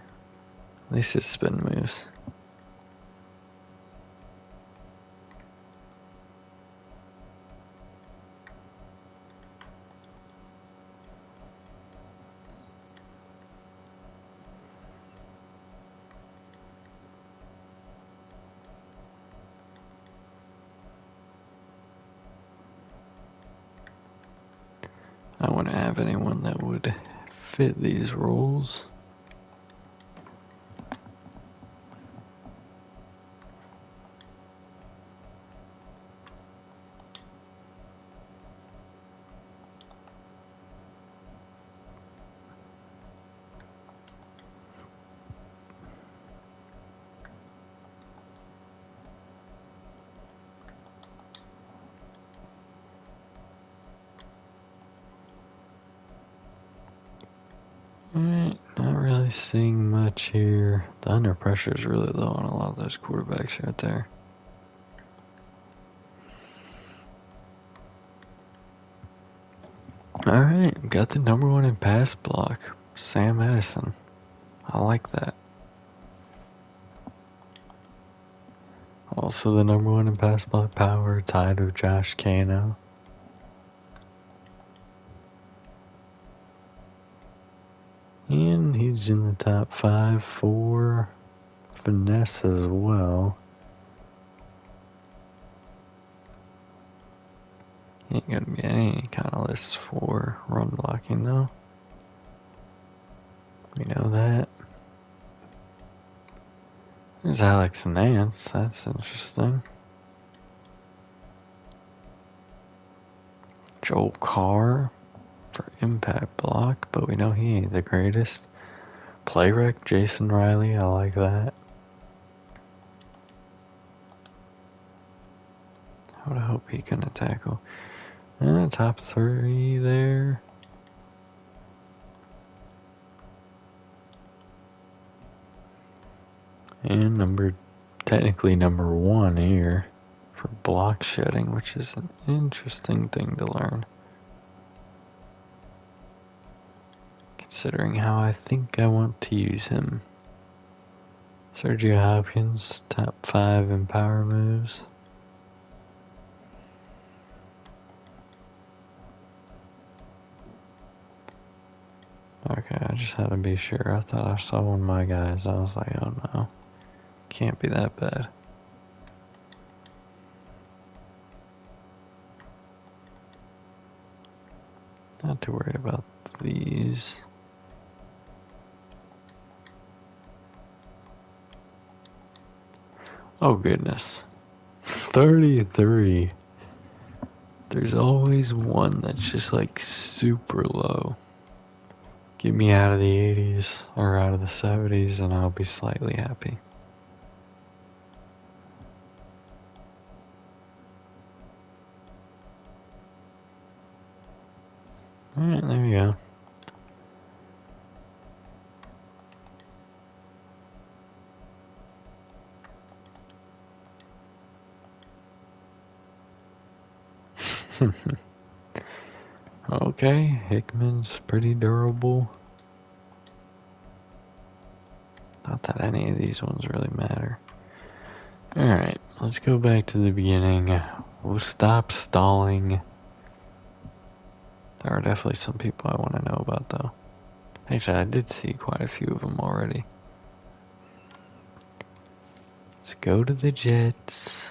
At least it's spin moves. I wouldn't have anyone that would fit these roles. Alright, not really seeing much here. The under pressure is really low on a lot of those quarterbacks right there. Alright, got the number one in pass block, Sam Edison. I like that. Also the number one in pass block power, tied with Josh Cano. And he's in the top 5 for finesse as well. Ain't gonna be any kind of list for run blocking though. We know that. There's Alex Nance, that's interesting. Joel Carr for impact block, but we know he ain't the greatest. Play rec, Jason Riley, I like that. I would hope he can tackle. Top 3 there. And technically number 1 here for block shedding, which is an interesting thing to learn. Considering how I think I want to use him. Sergio Hopkins, top 5 in power moves. Okay, I just had to be sure. I thought I saw one of my guys. I was like, oh no. Can't be that bad. Not too worried about these. Oh goodness. 33. There's always one that's just like super low. Get me out of the 80s or out of the 70s and I'll be slightly happy. Alright, there we go. Okay, Hickman's pretty durable. Not that any of these ones really matter. Alright, let's go back to the beginning. We'll stop stalling. There are definitely some people I want to know about though. Actually, I did see quite a few of them already. Let's go to the Jets.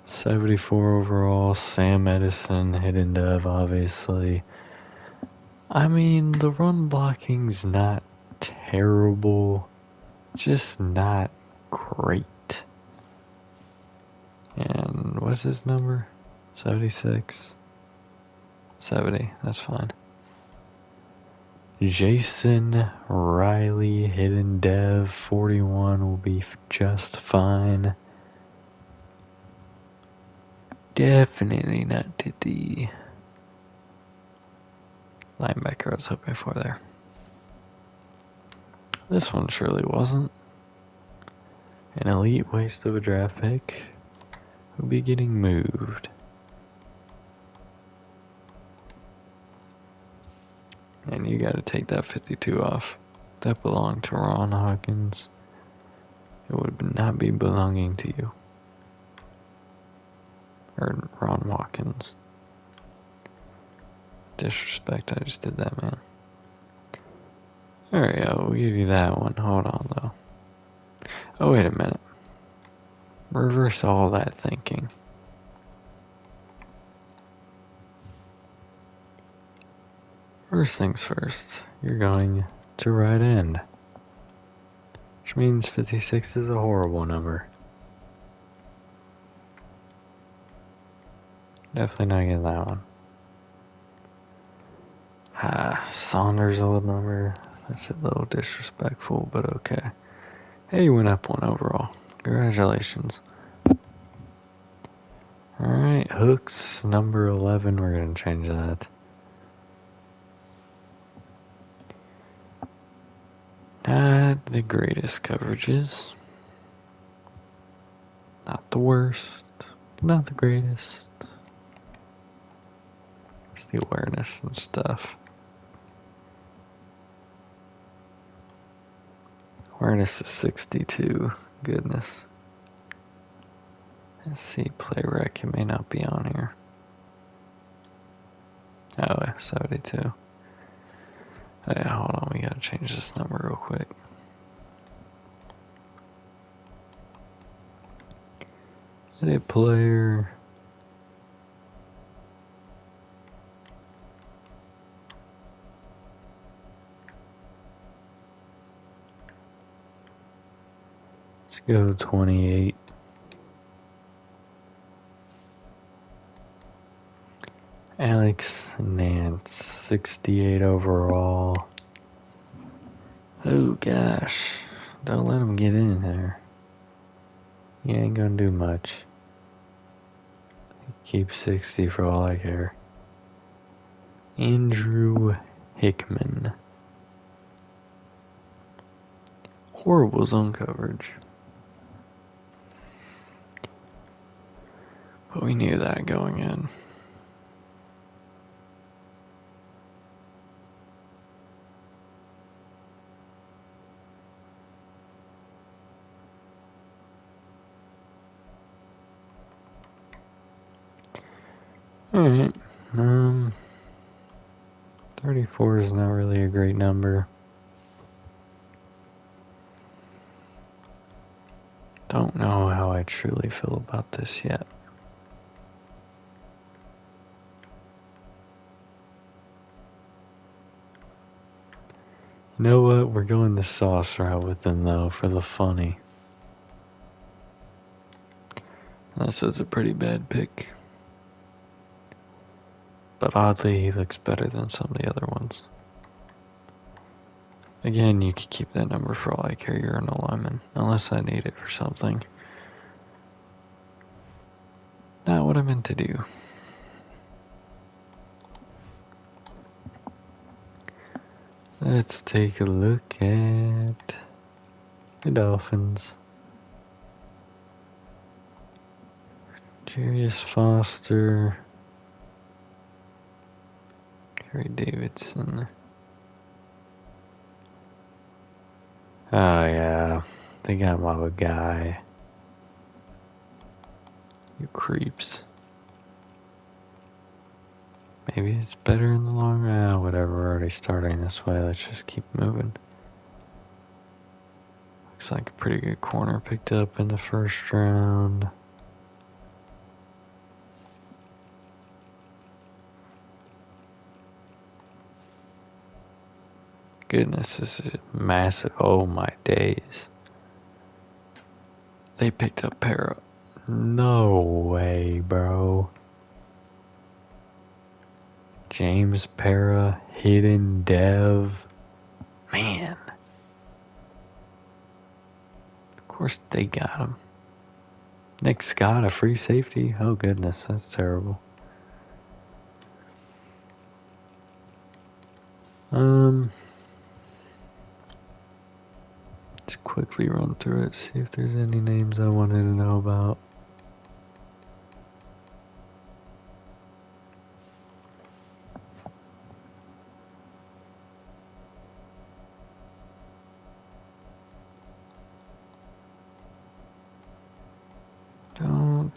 74 overall, Sam Edison, hidden dev, obviously. I mean, the run blocking's not terrible, just not great. And what's his number? 76? 70, that's fine. Jason Riley, hidden dev, 41 will be just fine. Definitely not the linebacker I was hoping for there. This one surely wasn't. An elite waste of a draft pick. will be getting moved. And you gotta take that 52 off. That belonged to Ron Hawkins. It would not be belonging to you. Or Ron Watkins. Disrespect, I just did that, man. Alright, we'll give you that one. Hold on, though. Oh, wait a minute. Reverse all that thinking. First things first, you're going to right end. Which means 56 is a horrible number. Definitely not getting that one. Saunders' old number. That's a little disrespectful, but okay. Hey, you went up one overall. Congratulations. Alright, Hooks, number 11. We're going to change that. Not the greatest coverages. Not the worst. Not the greatest. It's the awareness and stuff. Awareness is 62. Goodness. Let's see, play rec. It may not be on here. Oh, 72. Oh, yeah, hold on. We gotta change this number real quick. Edit player. Let's go 28. Alex Nance, 68 overall. Oh gosh, don't let him get in there. He ain't gonna do much. Keep 60 for all I care. Andrew Hickman. Horrible zone coverage. But we knew that going in. Alright, 34 is not really a great number. Don't know how I truly feel about this yet. You know what? We're going the sauce route with him though, for the funny. This is a pretty bad pick. But oddly, he looks better than some of the other ones. Again, you can keep that number for all I care. You're an alignment, unless I need it for something. Not what I meant to do. Let's take a look at the Dolphins. Jarius Foster. Gary Davidson. Oh yeah, they got my guy. You creeps. Maybe it's better in the long run. Whatever, we're already starting this way. Let's just keep moving. Looks like a pretty good corner picked up in the first round. Goodness, this is massive. Oh my days. They picked up Para. No way, bro. James Para, hidden dev. Man. Of course they got him. Nick Scott, a free safety? Oh goodness, that's terrible. Let's quickly run through it, see if there's any names I wanted to know about.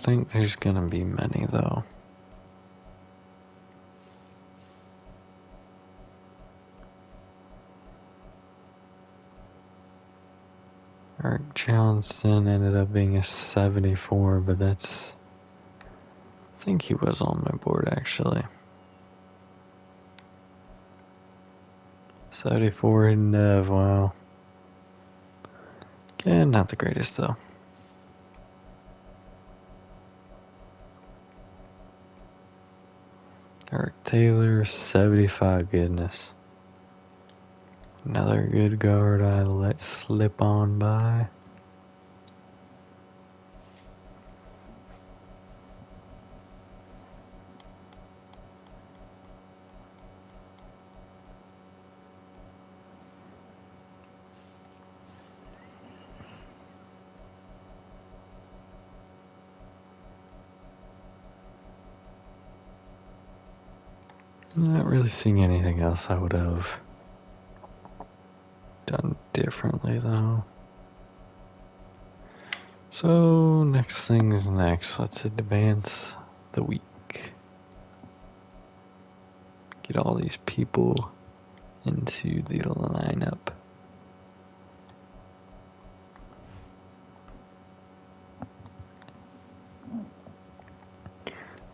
think there's gonna be many though. Eric Johnson ended up being a 74, but that's... I think he was on my board actually. 74 in Dev, wow. Yeah, not the greatest though. Eric Taylor, 75, goodness. Another good guard I let slip on by. Not really seeing anything else I would have done differently though. So next thing's next. Let's advance the week. Get all these people into the lineup.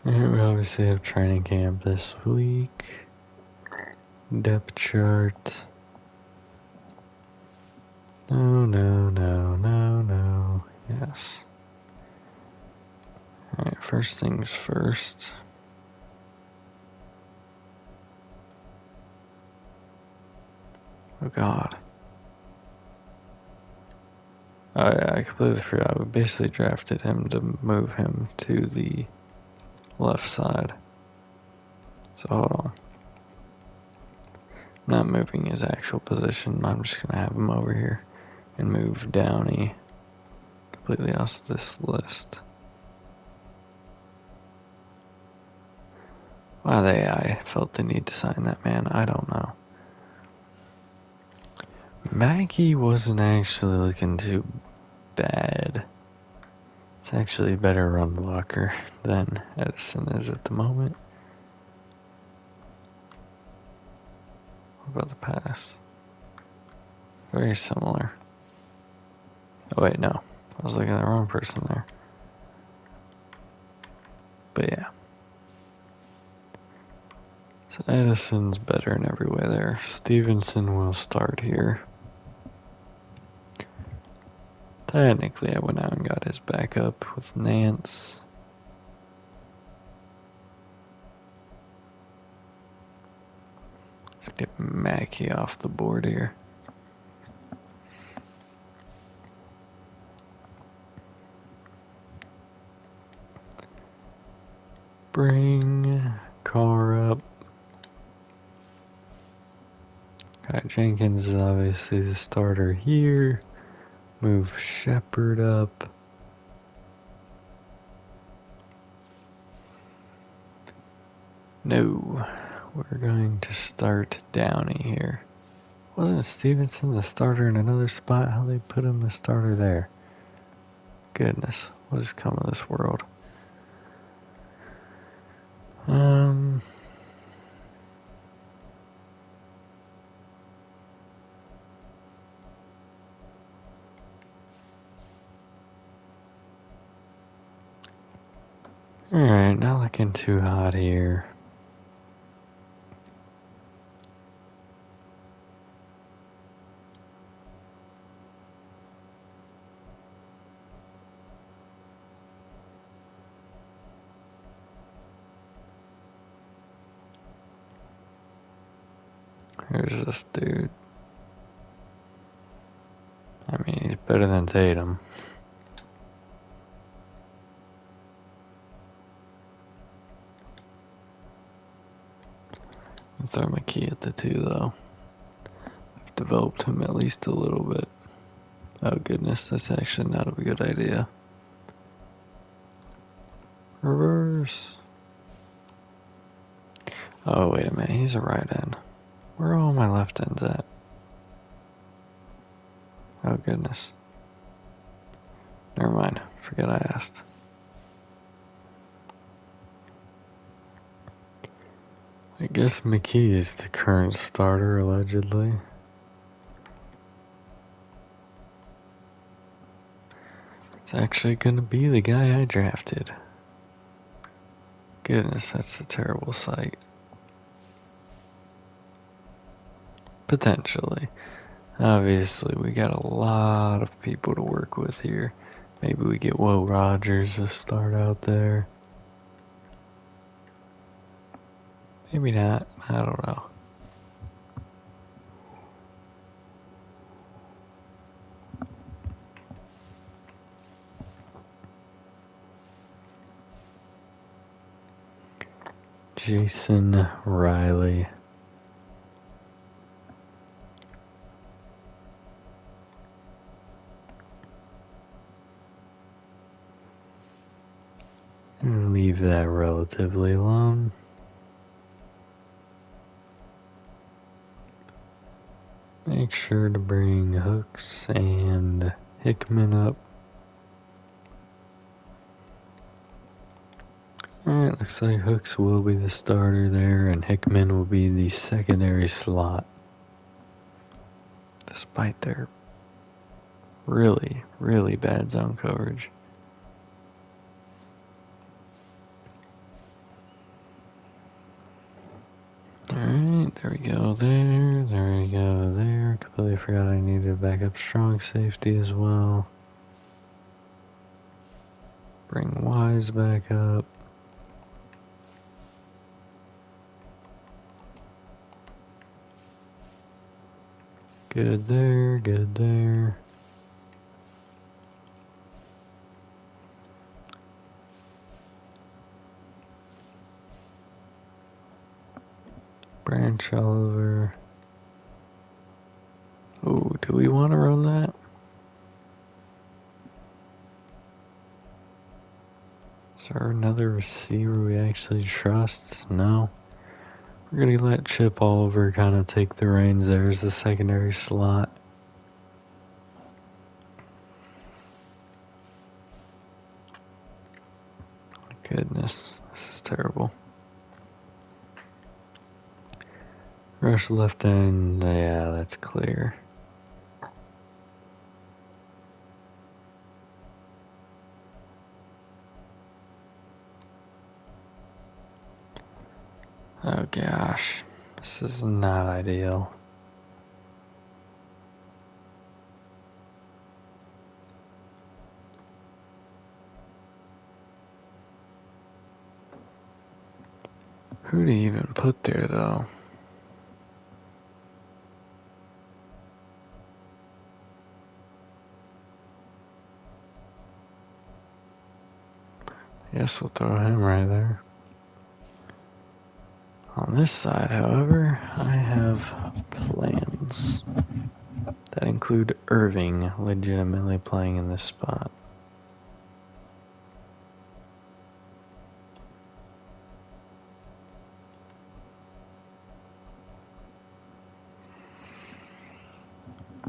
And we obviously have training camp this week. Depth chart. No. Yes. Alright, first things first. Oh god. Oh yeah, I completely forgot. We basically drafted him to move him to the left side. So hold on. Not moving his actual position, I'm just gonna have him over here and move Downey completely off this list. Why the AI felt the need to sign that man, I don't know. Mackey wasn't actually looking too bad. It's actually a better run blocker than Edison is at the moment. What about the pass? Very similar. Oh wait, no. I was looking at the wrong person there. But yeah. So Edison's better in every way there. Stevenson will start here. Technically, I went out and got his backup with Nance. Let's get Mackey off the board here. Bring Carr up. Got Jenkins is obviously the starter here. Move Shepard up. No, we're going to start Downey here. Wasn't Stevenson the starter in another spot? How they put him the starter there? Goodness, what has come of this world? Alright, not looking too hot here. Here's this dude. I mean, he's better than Tatum. I'll throw my key at the 2 though. I've developed him at least a little bit. Oh goodness, that's actually not a good idea. Reverse. Oh wait a minute, he's a right end. Where are all my left ends at? Oh goodness. Never mind, forget I asked. I guess McKee is the current starter, allegedly. It's actually gonna be the guy I drafted. Goodness, that's a terrible sight. Potentially. Obviously, we got a lot of people to work with here. Maybe we get Will Rogers to start out there. Maybe not. I don't know. Jason Riley. And leave that relatively alone. Make sure to bring Hooks and Hickman up. Alright, looks like Hooks will be the starter there, and Hickman will be the secondary slot. Despite their really, really bad zone coverage. Alright, there we go there we go there. Completely forgot I needed a backup strong safety as well. Bring Wise back up. Good there, good there. Branch Oliver. Oh, do we want to run that? Is there another receiver we actually trust? No. We're going to let Chip Oliver kind of take the reins there as the secondary slot. Goodness, this is terrible. Rush left end, yeah, that's clear. Oh gosh, this is not ideal. Who do you even put there though? I guess we'll throw him right there. On this side, however, I have plans that include Irving legitimately playing in this spot.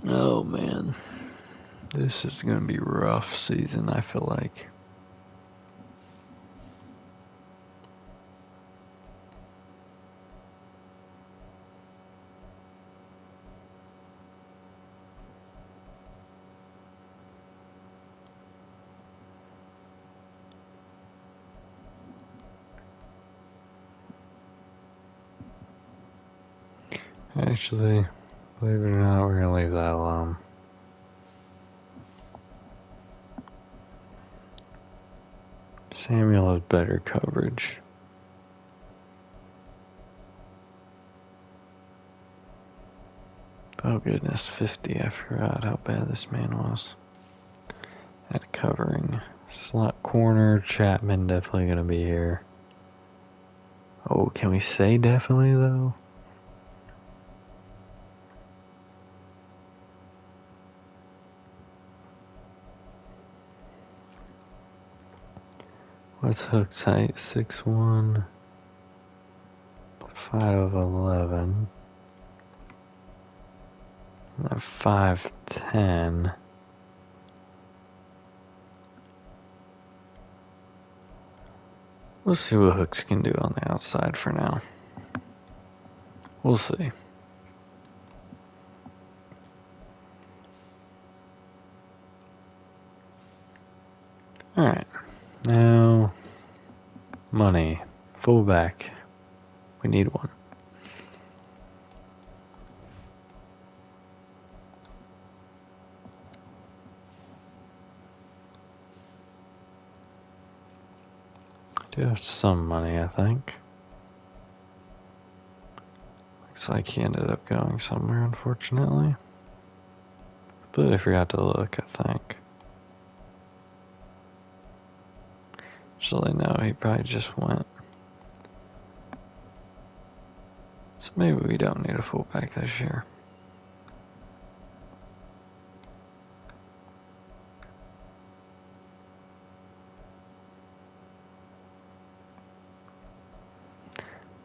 Oh man, this is gonna be a rough season, I feel like. Actually, believe it or not, we're gonna leave that alone. Samuel has better coverage. Oh goodness, 50, I forgot how bad this man was at covering. Slot corner, Chapman definitely gonna be here. Oh, can we say definitely though? What's Hook's height? 6'1", 5'11", 5'10". We'll see what Hooks can do on the outside for now. We'll see. Alright, now money. Fullback. We need one. Do have some money, I think. Looks like he ended up going somewhere, unfortunately. But I forgot to look, I think. Actually, no, he probably just went. So maybe we don't need a fullback this year.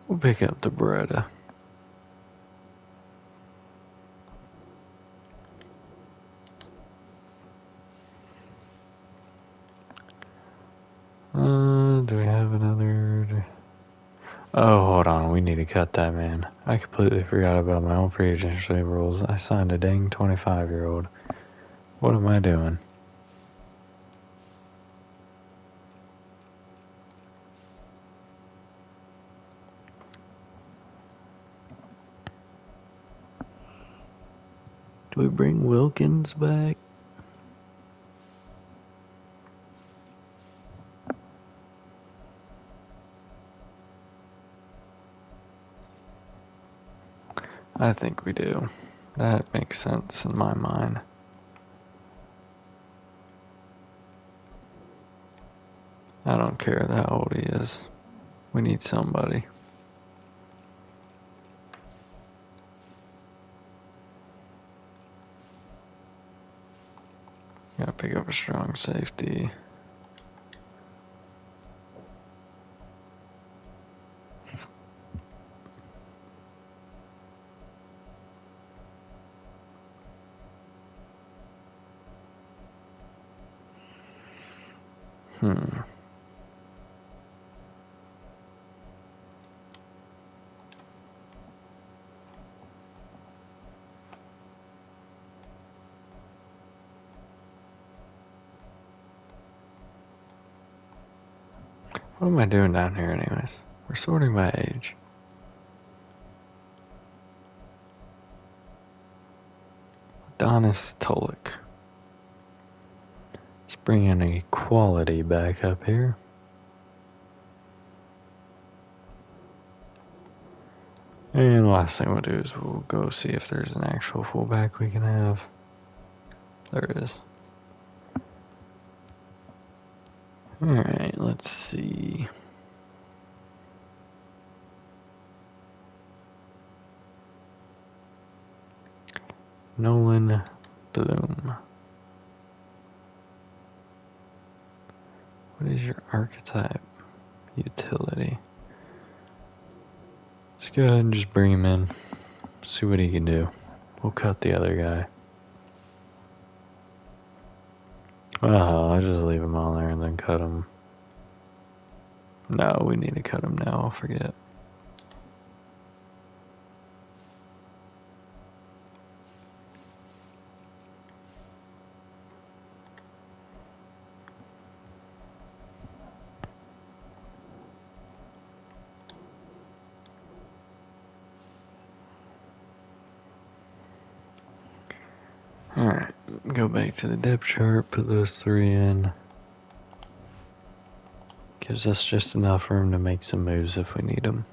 We'll pick up the Beretta. Do we have another? Oh, hold on. We need to cut that, man. I completely forgot about my own free agency rules. I signed a dang 25-year-old. What am I doing? Do we bring Wilkins back? I think we do. That makes sense in my mind. I don't care how old he is. We need somebody. Gotta pick up a strong safety. What am I doing down here anyways? We're sorting by age. Adonis Tolik. Let's bring in equality back up here. And the last thing we'll do is we'll go see if there's an actual fullback we can have. There it is. Alright, let's see. Nolan Bloom. What is your archetype? Utility. Let's go ahead and just bring him in. See what he can do. We'll cut the other guy. I'll just leave him on there and then cut him. No, we need to cut him now. I'll forget. Alright, go back to the depth chart, put those three in. Gives us just enough room to make some moves if we need them.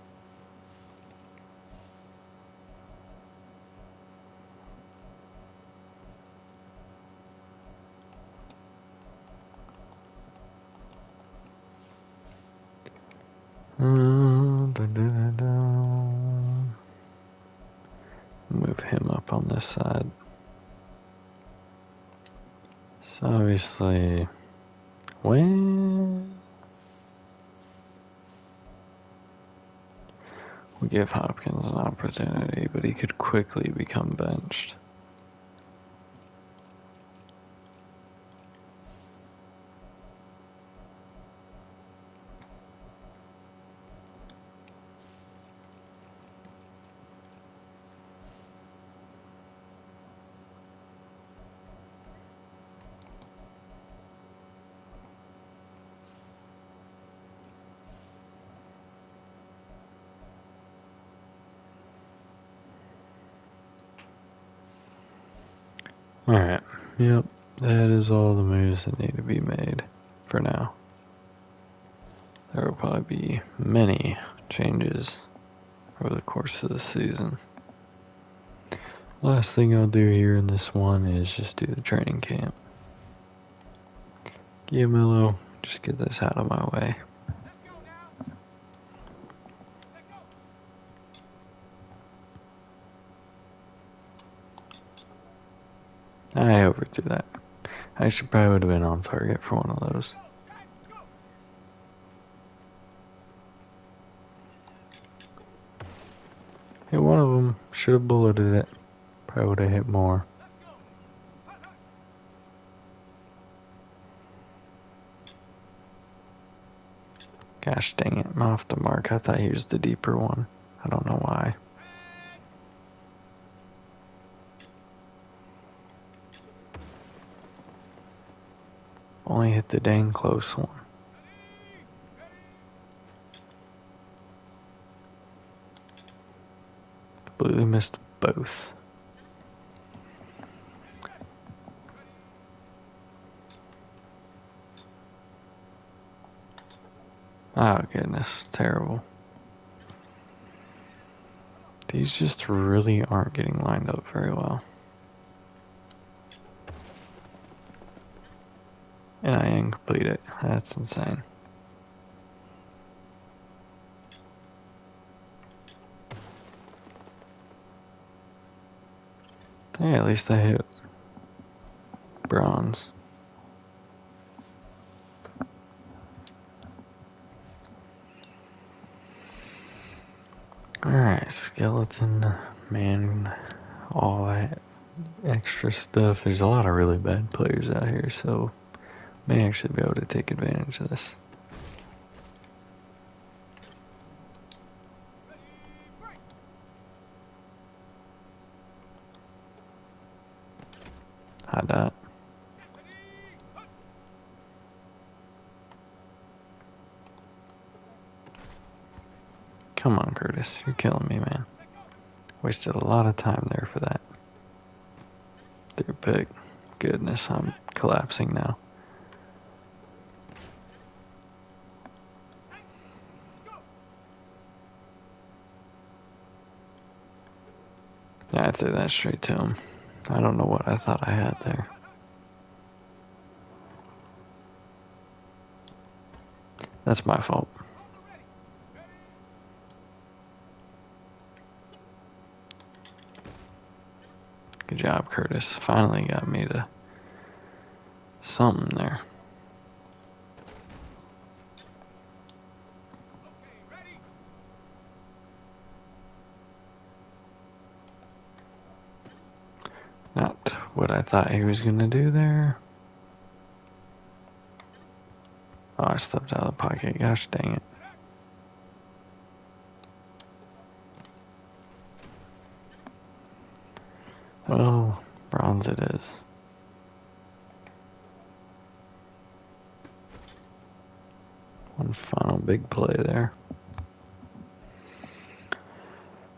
Move him up on this side. So obviously, when we give Hopkins an opportunity, but he could quickly become benched. Alright, yep, that is all the moves that need to be made for now. There will probably be many changes over the course of the season. Last thing I'll do here in this one is just do the training camp. Yeah, Mello, just get this out of my way. I overthrew that. I should probably would have been on target for one of those. Hit one of them. Should have bulleted it. Probably would have hit more. Gosh dang it, I'm off the mark. I thought he was the deeper one. I don't know why. Only hit the dang close one. Completely missed both. Oh goodness, terrible. These just really aren't getting lined up very well. And I incomplete it. That's insane. Hey, at least I hit bronze. Alright, skeleton, man, all that extra stuff. There's a lot of really bad players out here, so may actually be able to take advantage of this. Hot dot. Come on, Curtis. You're killing me, man. Wasted a lot of time there for that. Through pick. Goodness, I'm collapsing now. Yeah, I threw that straight to him. I don't know what I thought I had there. That's my fault. Good job, Curtis. Finally got me to something there. Not what I thought he was gonna do there. Oh, I stepped out of the pocket. Gosh dang it. Well, bronze it is. One final big play there.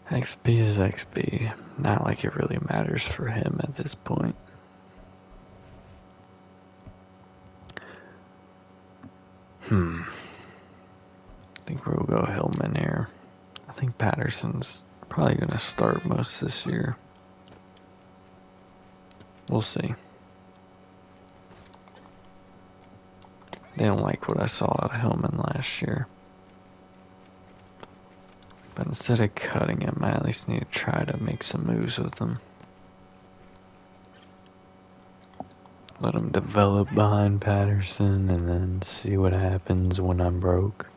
XP is XP. Not like it really matters for him at this point. I think we'll go Hillman here. I think Patterson's probably going to start most this year. We'll see. Didn't like what I saw out of Hillman last year. But instead of cutting him, I at least need to try to make some moves with him. Let him develop behind Patterson and then see what happens when I'm broke.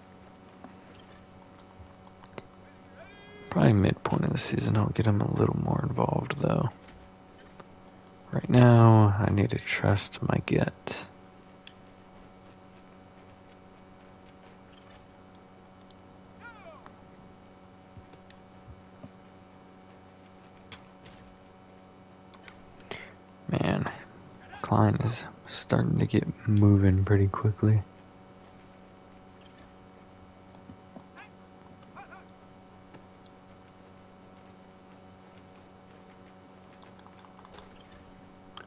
Probably midpoint of the season I'll get him a little more involved though. Right now, I need to trust my gut. Man, Klein is starting to get moving pretty quickly.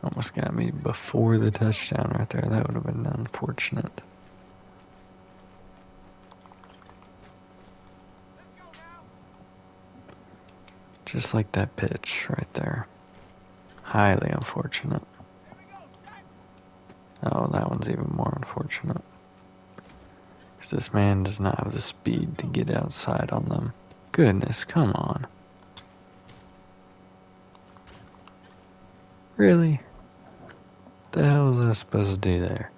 Oh, Almost got me before the touchdown right there. That would have been unfortunate. Just like that pitch right there. Highly unfortunate. Oh, that one's even more unfortunate. Because this man does not have the speed to get outside on them. Goodness, come on. Really? What the hell was I supposed to do there?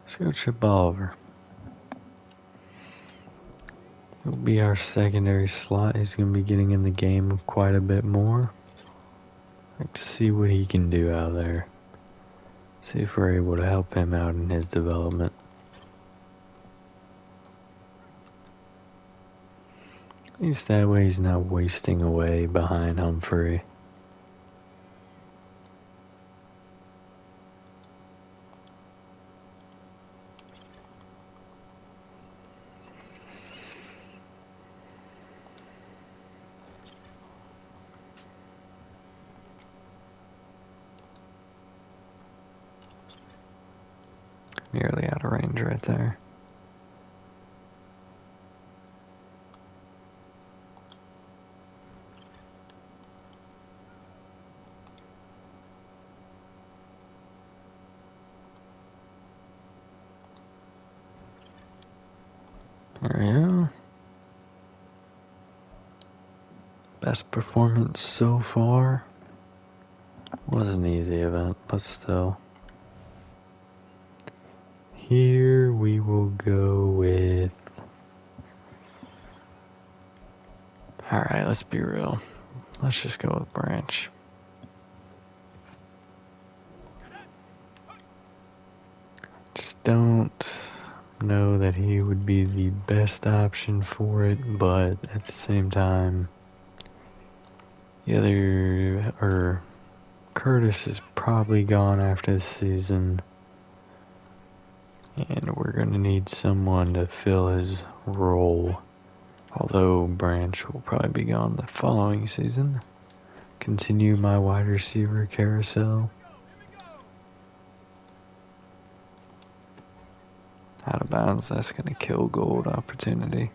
Let's go Chip Oliver. He'll be our secondary slot. He's going to be getting in the game quite a bit more. Like to see what he can do out there. See if we're able to help him out in his development. At least that way he's not wasting away behind Humphrey. Nearly out of range right there. There we go. Best performance so far. Was an easy event, but still. Here we will go with... Alright, let's be real. Let's just go with Branch. Just don't know that he would be the best option for it, but at the same time, Curtis is probably gone after the season, and we're going to need someone to fill his role. Although Branch will probably be gone the following season. Continue my wide receiver carousel. Out of bounds, that's going to kill gold opportunity.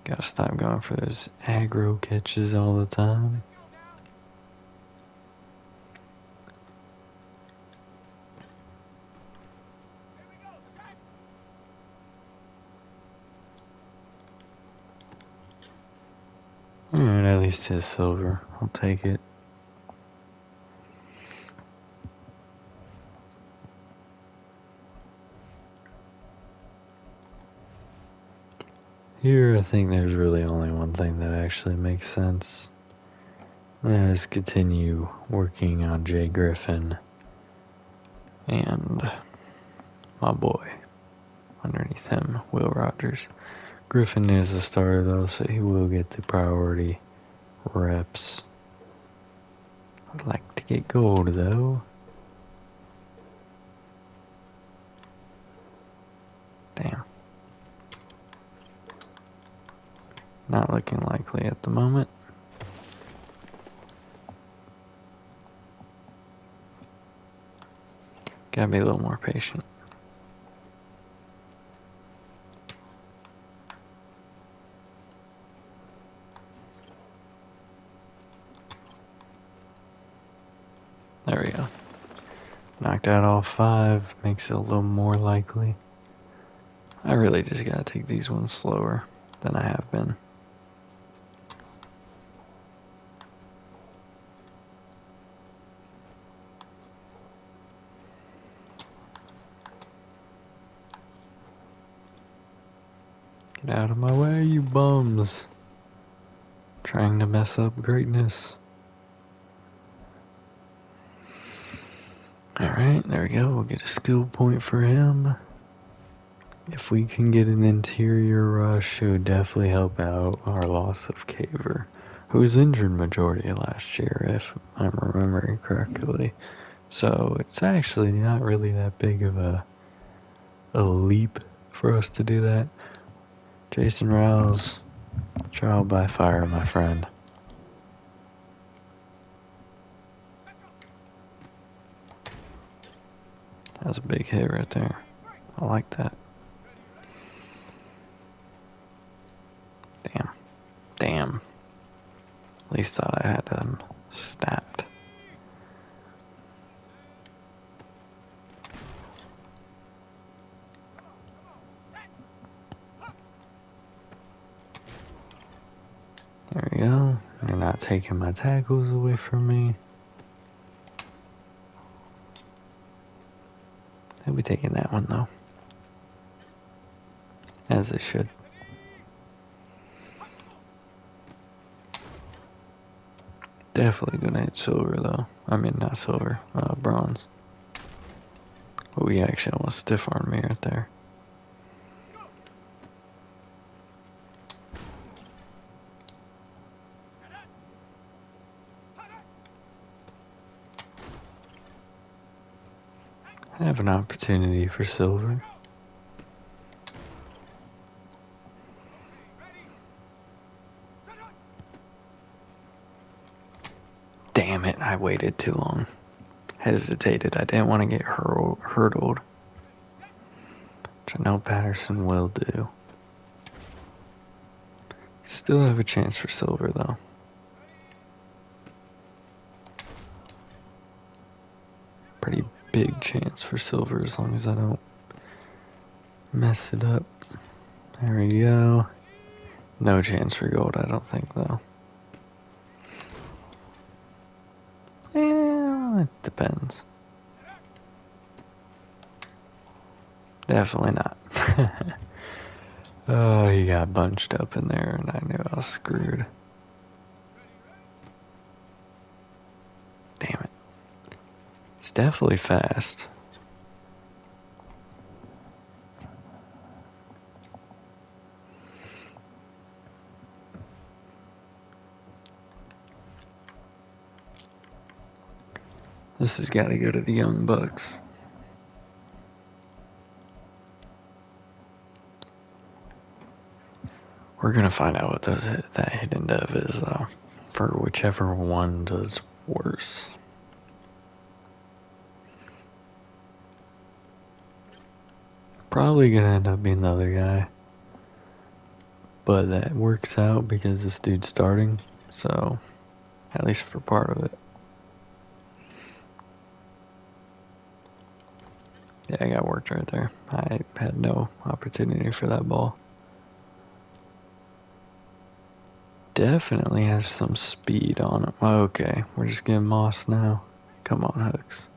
Gotta stop going for those aggro catches all the time. Alright, at least his silver. I'll take it. Here, I think there's really only one thing that actually makes sense. And that is continue working on Jay Griffin and my boy underneath him, Will Rogers. Griffin is a starter though, so he will get the priority reps. I'd like to get gold though. Damn. Not looking likely at the moment. Gotta be a little more patient. There we go. Knocked out all 5, makes it a little more likely. I really just gotta take these ones slower than I have been. Get out of my way, you bums. Trying to mess up greatness. Alright, there we go. We'll get a skill point for him. If we can get an interior rush, it would definitely help out our loss of Caver, who was injured majority of last year, if I'm remembering correctly. So it's actually not really that big of a leap for us to do that. Jason Rouse, trial by fire, my friend. That was a big hit right there. I like that. Damn. At least thought I had him snapped. There we go. You're not taking my tackles away from me. They'll be taking that one though. As they should. Definitely gonna hit silver though. I mean, not silver, bronze. But we actually almost stiff armed me right there. I have an opportunity for silver. Damn it, I waited too long. Hesitated. I didn't want to get hurdled. Which I know Patterson will do. Still have a chance for silver though. Pretty big chance for silver as long as I don't mess it up. There we go. No chance for gold, I don't think though. Yeah, it depends. Definitely not. Oh, he got bunched up in there and I knew I was screwed. Damn it. It's definitely fast. This has got to go to the Young Bucks. We're gonna find out what that hidden dev is though, for whichever one does worse. Probably gonna end up being the other guy, but that works out because this dude's starting, so at least for part of it. Yeah, I got worked right there. I had no opportunity for that ball. Definitely has some speed on him. Okay, we're just getting Moss now. Come on, Hooks.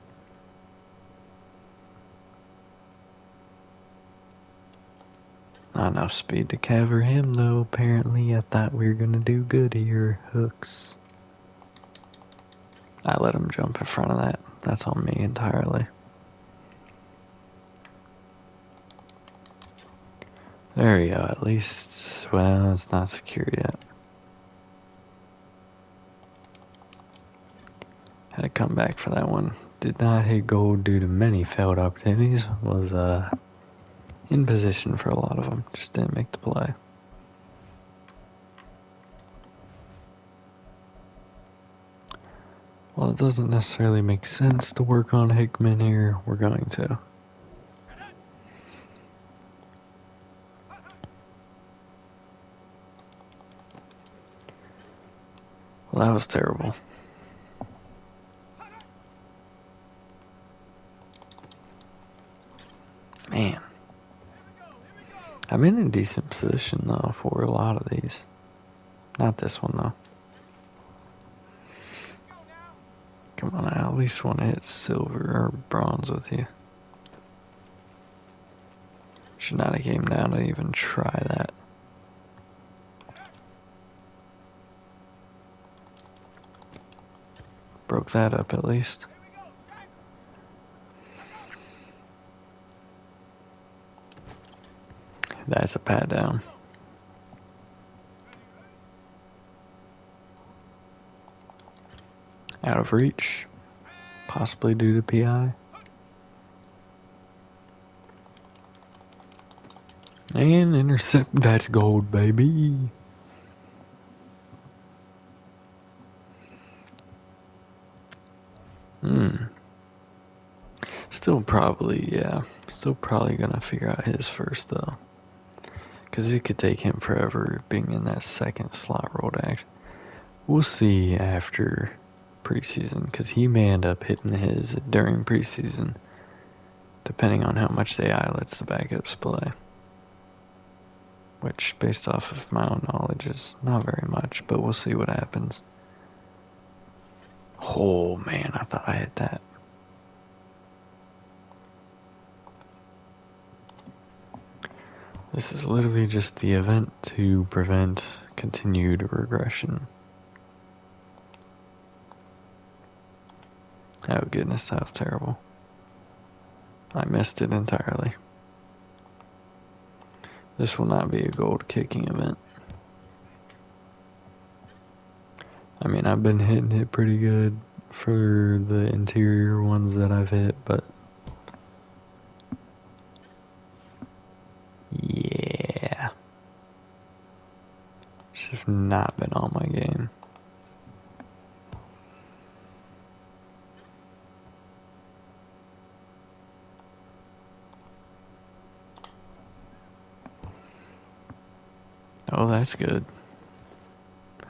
Not enough speed to cover him though, apparently. I thought we were gonna do good here, Hooks. I let him jump in front of that. That's on me entirely. There we go, at least, well, it's not secure yet. Had to come back for that one. Did not hit gold due to many failed opportunities. Was in position for a lot of them. Just didn't make the play. Well, it doesn't necessarily make sense to work on Hickman here. We're going to. Well, that was terrible. Man. I'm in a decent position, though, for a lot of these. Not this one, though. Come on, I at least want to hit silver or bronze with you. Should not have came down to even try that. Broke that up at least. That's a pat down. Out of reach. Possibly due to PI. And intercept. That's gold, baby. Still probably, yeah. Still probably gonna figure out his first, though. Because it could take him forever being in that second slot role to act. We'll see after preseason, because he may end up hitting his during preseason, depending on how much the AI lets the backups play. Which, based off of my own knowledge, is not very much, but we'll see what happens. Oh man, I thought I hit that. This is literally just the event to prevent continued regression. Oh goodness, that was terrible. I missed it entirely. This will not be a gold kicking event. I mean, I've been hitting it pretty good for the interior ones that I've hit, but yeah. It's just not been on my game. Oh, that's good.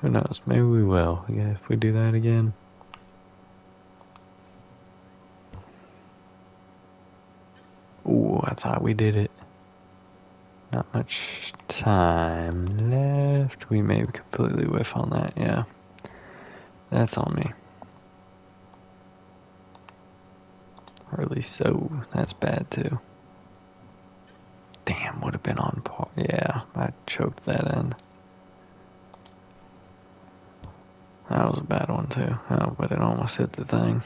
Who knows? Maybe we will. Yeah, if we do that again. Ooh, I thought we did it. Not much time left. We may completely whiff on that, yeah. That's on me. Or at least so. That's bad too. Damn, would have been on par. Yeah, I choked that in. That was a bad one too. Oh, but it almost hit the thing.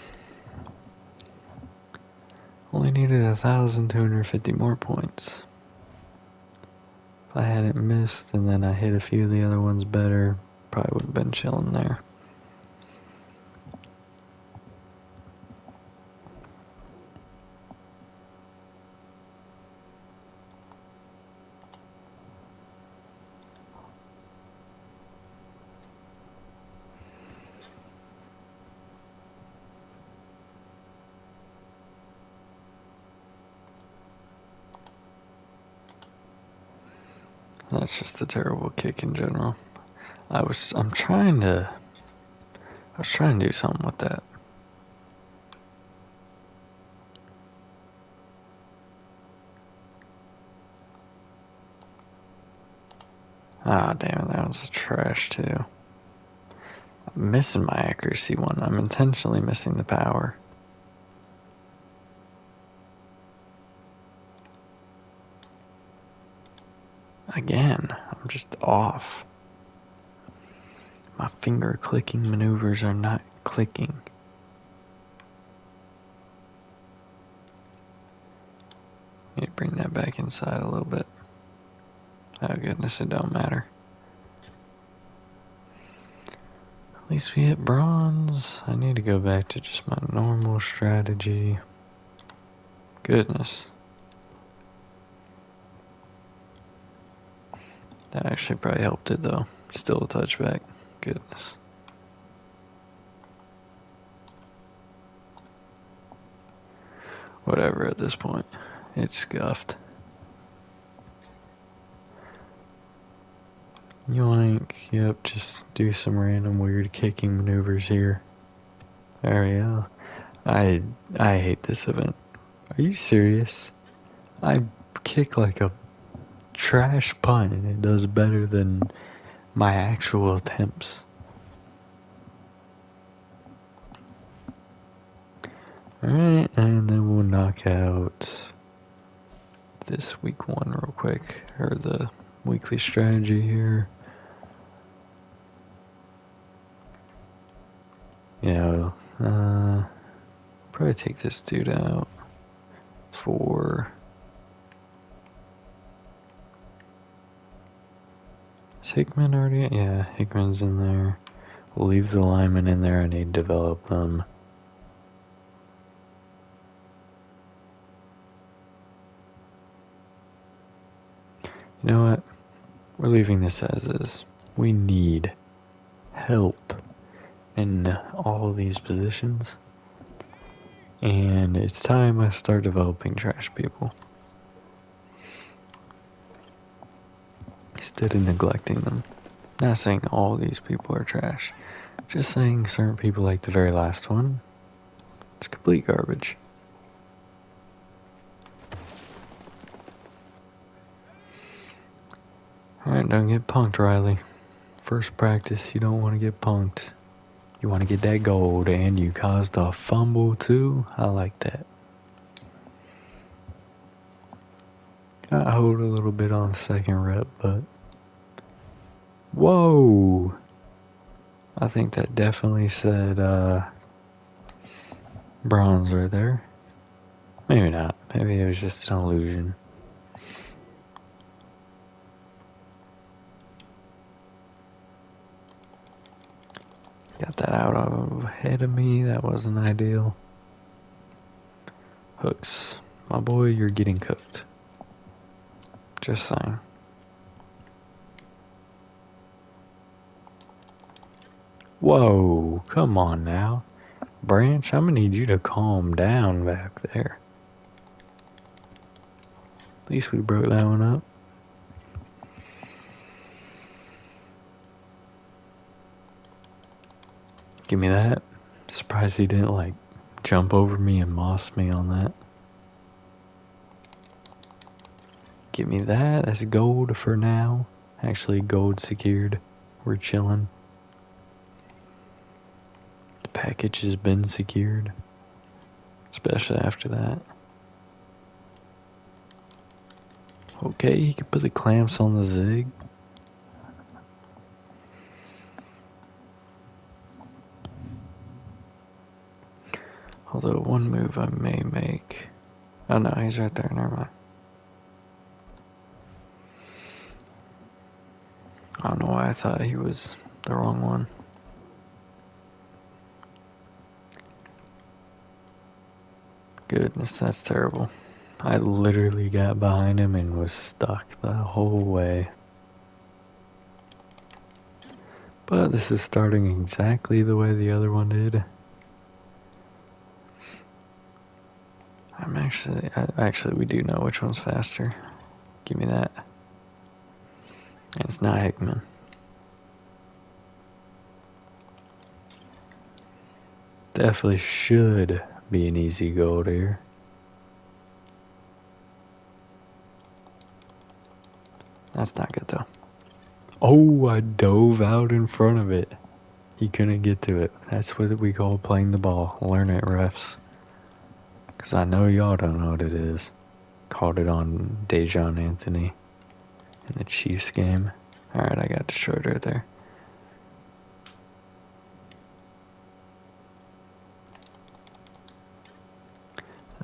Only needed 1,250 more points. If I hadn't missed and then I hit a few of the other ones better, probably would have been chilling there. That's just a terrible kick in general. I was trying to do something with that. Ah, damn it, that was a trash too. I'm missing my accuracy one. I'm intentionally missing the power. Again, I'm just off. My finger clicking maneuvers are not clicking. Need to bring that back inside a little bit. Oh goodness, it don't matter. At least we hit bronze. I need to go back to just my normal strategy. Goodness. That actually probably helped it though. Still a touchback. Goodness. Whatever at this point. It's scuffed. Yoink. Yep, just do some random weird kicking maneuvers here. There we go. I hate this event. Are you serious? I kick like a trash punt and it does better than my actual attempts. Alright, and then we'll knock out this week one real quick, or the weekly strategy here. You know, probably take this dude out for... Is Hickman already? Yeah, Hickman's in there. Leave the linemen in there. I need to develop them. You know what? We're leaving this as is. We need help in all these positions. And it's time I start developing trash people. Instead of neglecting them. Not saying all these people are trash. Just saying certain people, like the very last one, it's complete garbage. Alright, don't get punked, Riley. First practice, you don't want to get punked. You want to get that gold, and you caused a fumble too? I like that. I hold a little bit on second rep, but... Whoa! I think that definitely said, bronze right there. Maybe not. Maybe it was just an illusion. Got that out ahead of me. That wasn't ideal. Hooks. My boy, you're getting cooked. Just saying. Whoa, come on now. Branch, I'm gonna need you to calm down back there. At least we broke that one up. Give me that. Surprised he didn't, like, jump over me and moss me on that. Give me that. That's gold for now. Actually, gold secured. We're chilling. The package has been secured. Especially after that. Okay, you can put the clamps on the zig. Although one move I may make. Oh no, he's right there, never mind. I don't know why I thought he was the wrong one. Goodness, that's terrible. I literally got behind him and was stuck the whole way. But this is starting exactly the way the other one did. Actually, we do know which one's faster. Give me that. And it's not Hickman. Definitely should be an easy goal here. That's not good though. Oh, I dove out in front of it. He couldn't get to it. That's what we call playing the ball. Learn it, refs. Because I know y'all don't know what it is. Called it on Dejon Anthony in the Chiefs game. Alright, I got destroyed right there.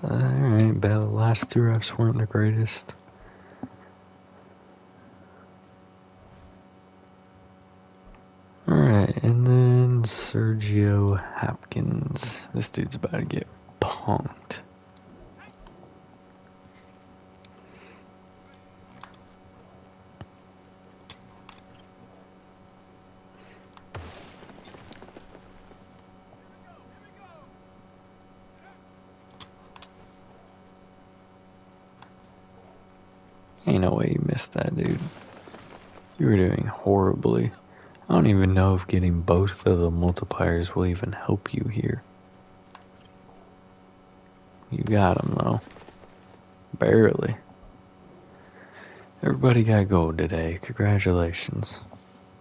Alright, the last two reps weren't the greatest. Alright, and then Sergio Hopkins. This dude's about to get punked. Ain't no way you missed that, dude. You were doing horribly. I don't even know if getting both of the multipliers will even help you here. You got them though. Barely. Everybody got gold today. Congratulations.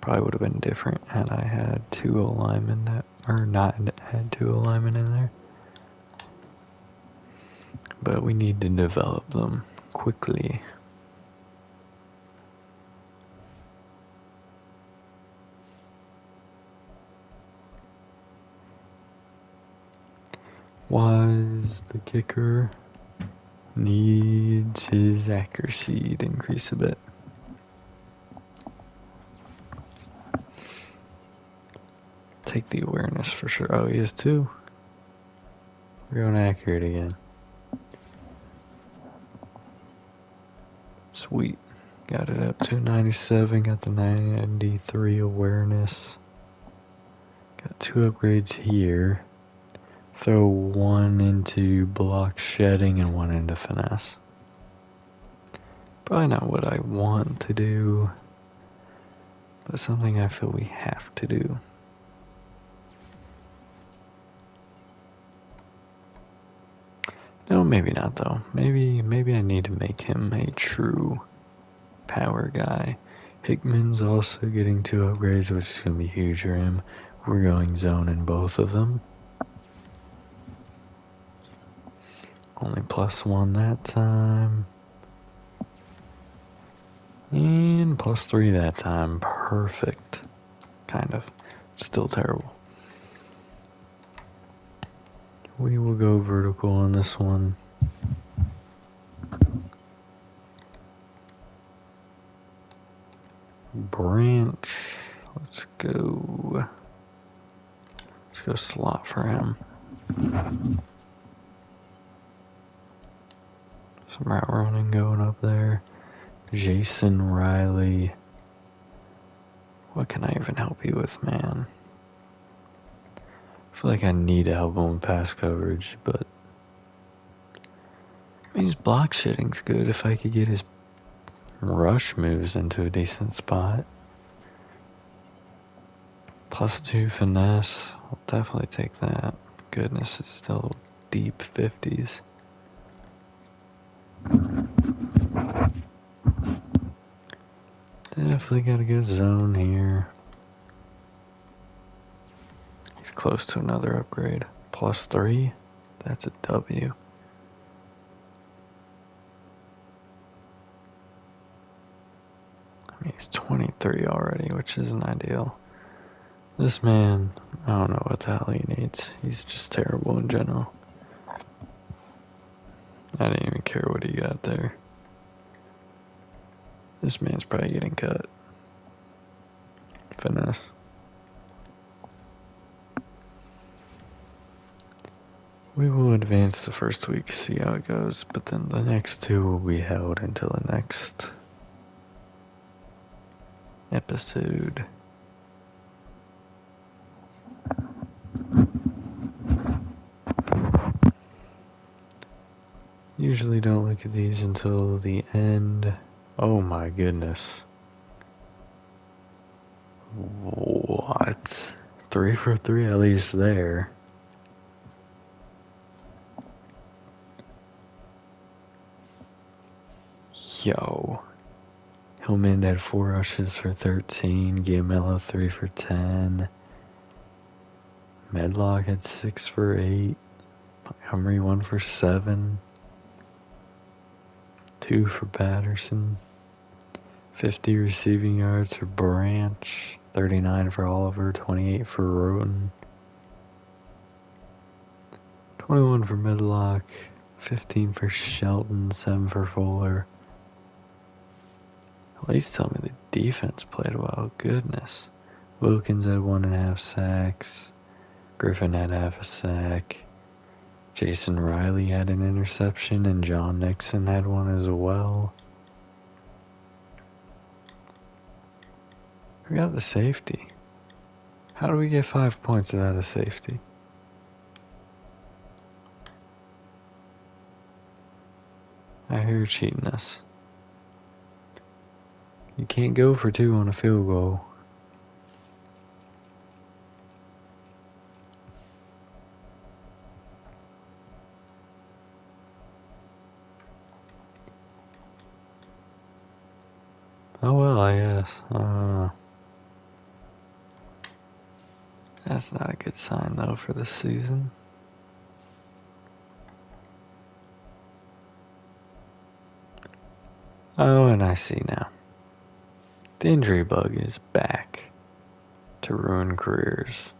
Probably would have been different had I had two alignment that, or not had two alignment in there. But we need to develop them quickly. Wise, the kicker, needs his accuracy to increase a bit. take the awareness for sure. Oh, he is too. We're going accurate again. Sweet. Got it up to 97, got the 93 awareness. Got 2 upgrades here. Throw 1 into block shedding and 1 into finesse. Probably not what I want to do, but something I feel we have to do. No, maybe not though. Maybe I need to make him a true power guy. Hickman's also getting 2 upgrades, which is going to be huge for him. We're going zone in both of them. Only +1 that time. And +3 that time. Perfect. Kind of. Still terrible. We will go vertical on this one. Branch. Let's go slot for him. Some route running going up there. Jason Riley. What can I even help you with, man? I feel like I need to help him with pass coverage, but I mean, his block shedding's good if I could get his rush moves into a decent spot. +2 finesse. I'll definitely take that. Goodness, it's still deep 50s. Definitely got a good zone here. He's close to another upgrade. +3. That's a W. I mean, he's 23 already, which isn't ideal. This man, I don't know what the hell he needs. He's just terrible in general. I didn't even care what he got there. This man's probably getting cut. Finesse. We will advance the first week, see how it goes, but then the next 2 will be held until the next episode. Usually don't look at these until the end. Oh my goodness. What? 3 for 3 at least there. Yo. Hillman had 4 rushes for 13. Giamello 3 for 10. Medlock had 6 for 8. Montgomery 1 for 7. 2 for Patterson. 50 receiving yards for Branch. 39 for Oliver. 28 for Roten. 21 for Medlock. 15 for Shelton. 7 for Fuller. At least tell me the defense played well. Goodness. Wilkins had 1.5 sacks. Griffin had half a sack. Jason Riley had an interception, and John Nixon had one as well. We got the safety. How do we get 5 points without a safety? I hear you're cheating us. You can't go for 2 on a field goal. Oh well, I guess. That's not a good sign though for this season. Oh, and I see now. The injury bug is back to ruin careers.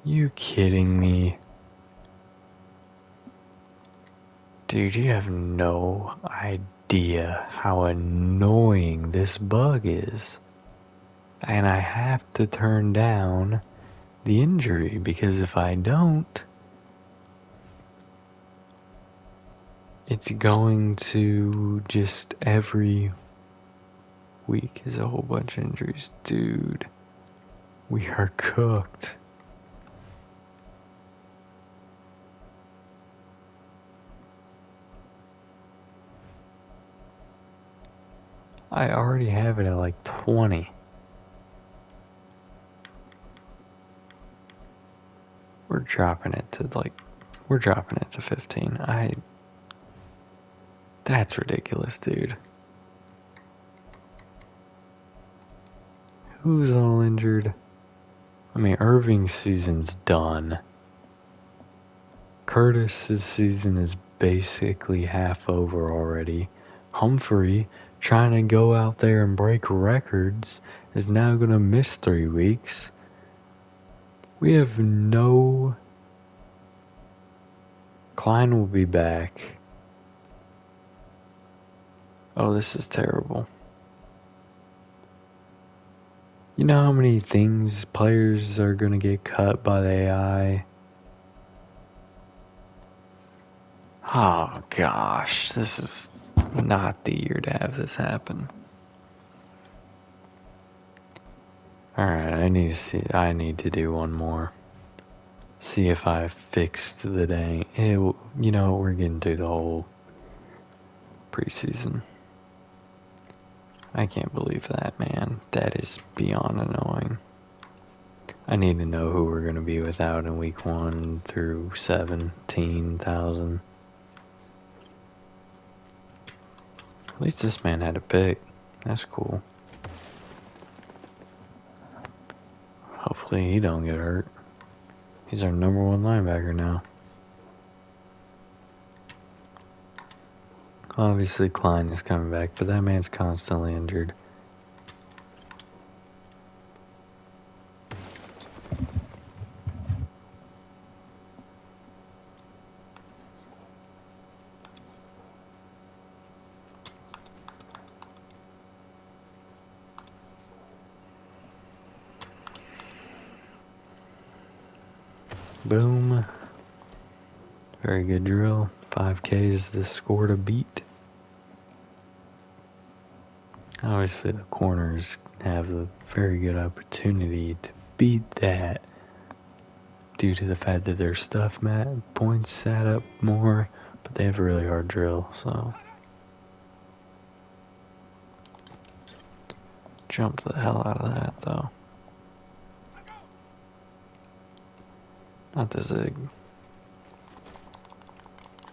You kidding me? Dude, you have no idea how annoying this bug is. And I have to turn down the injury, because if I don't, it's going to just every week is a whole bunch of injuries. Dude, we are cooked. I already have it at like 20. We're dropping it to 15. That's ridiculous, dude. Who's all injured? I mean, Irving's season's done. Curtis's season is basically half over already. Humphrey, trying to go out there and break records, is now going to miss 3 weeks. We have no... Klein will be back. Oh, this is terrible. You know how many things players are going to get cut by the AI? Oh gosh, this is not the year to have this happen. Alright, I need to do one more. See if I fixed the dang... You know, we're getting through the whole preseason. I can't believe that, man. That is beyond annoying. I need to know who we're going to be without in week 1 through 17,000. At least this man had a pick. That's cool. Hopefully he don't get hurt. He's our number 1 linebacker now. Obviously Klein is coming back, but that man's constantly injured. Boom. Very good drill. 5K is the score to beat. Obviously the corners have a very good opportunity to beat that due to the fact that their stuff points sat up more, but they have a really hard drill, so jump the hell out of that though. Not the zig.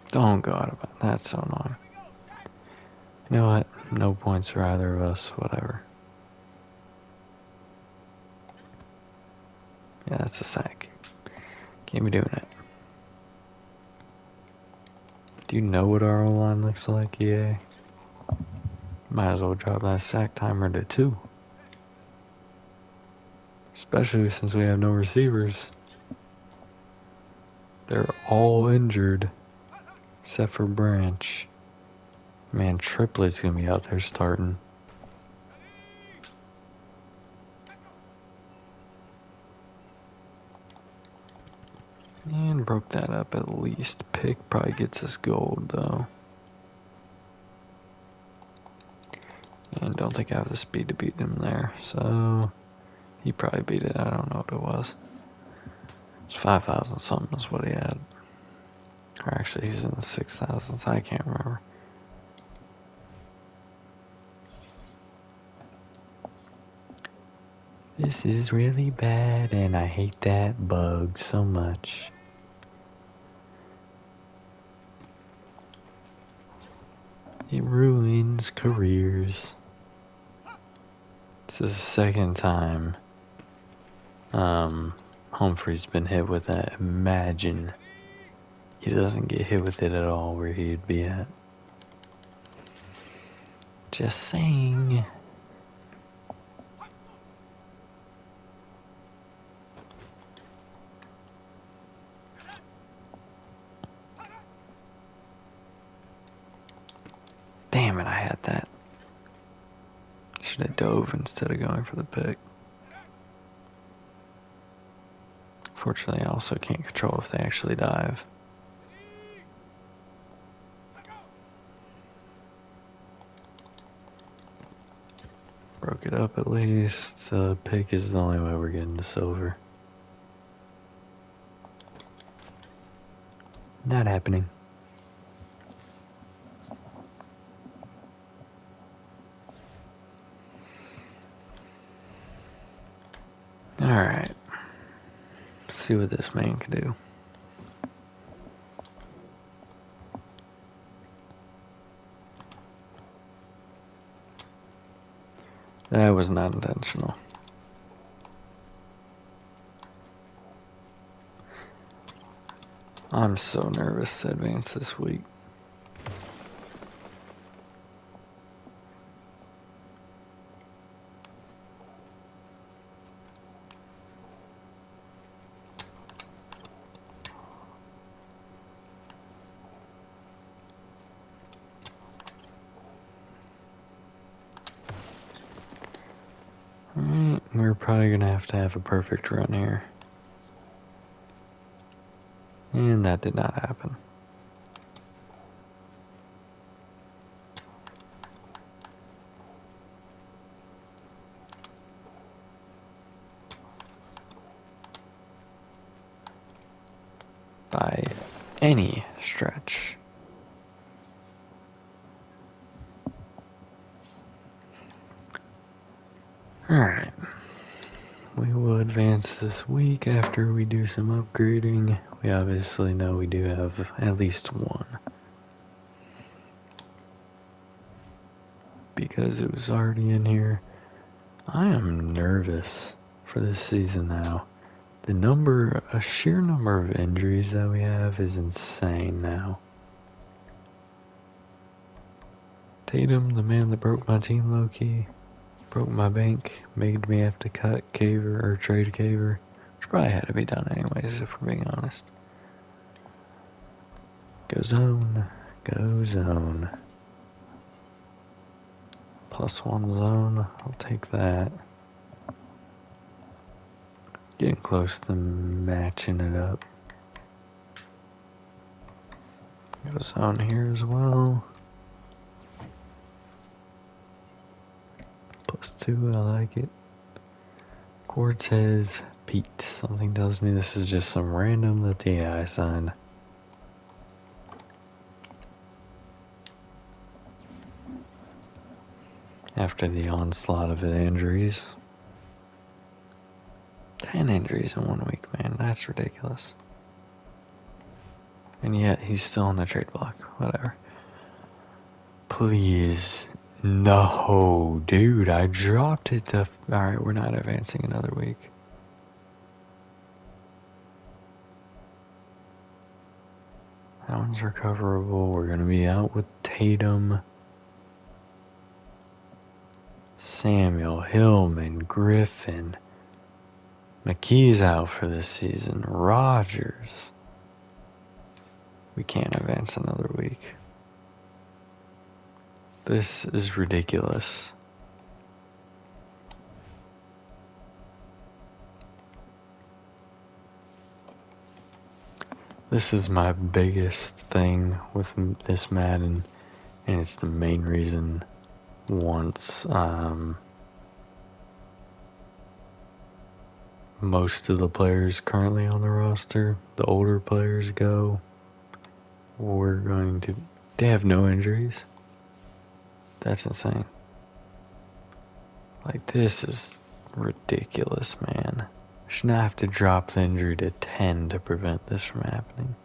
Don't go out of it. That's so annoying. You know what? No points for either of us. Whatever. Yeah, that's a sack. Can't be doing it. Do you know what our O-line looks like, EA? Might as well drop that sack timer to 2. Especially since we have no receivers. They're all injured. Except for Branch. Man, Triplet's gonna be out there starting. And broke that up at least. Pick probably gets us gold though. And don't think I have the speed to beat him there. So he probably beat it. I don't know what it was. It's 5,000 something is what he had. Or actually he's in the 6,000s. I can't remember. This is really bad and I hate that bug so much. It ruins careers. This is the second time Humphrey's been hit with that. Imagine he doesn't get hit with it at all where he'd be at. Just saying. Damn it, I had that. Should have dove instead of going for the pick. Fortunately, I also can't control if they actually dive. Broke it up at least. Pick is the only way we're getting to silver. Not happening. Alright. See what this man can do. That was not intentional. I'm so nervous to advance this week. Alright, we're probably gonna have a perfect run here. And that did not happen. By any stretch. Alright. We will advance this week after we do some upgrading. We obviously know we do have at least one. Because it was already in here. I am nervous for this season now. A sheer number of injuries that we have is insane now. Tatum, the man that broke my team low-key, broke my bank, made me have to cut Caver or trade Caver, which probably had to be done anyways if we're being honest. Go zone, go zone. +1 zone, I'll take that. Getting close to matching it up. Go zone here as well. +2, I like it. Cord says Pete. Something tells me this is just some random that the AI signed. After the onslaught of injuries. 10 injuries in 1 week, man. That's ridiculous. And yet, he's still on the trade block. Whatever. Please. No, dude. I dropped it to... Alright, we're not advancing another week. That one's recoverable. We're going to be out with Tatum, Samuel, Hillman, Griffin. McKee's out for this season. Rogers. We can't advance another week. This is ridiculous. This is my biggest thing with this Madden, and it's the main reason once most of the players currently on the roster, the older players go, they have no injuries. That's insane. Like, this is ridiculous, man. I should not have to drop the injury to 10 to prevent this from happening.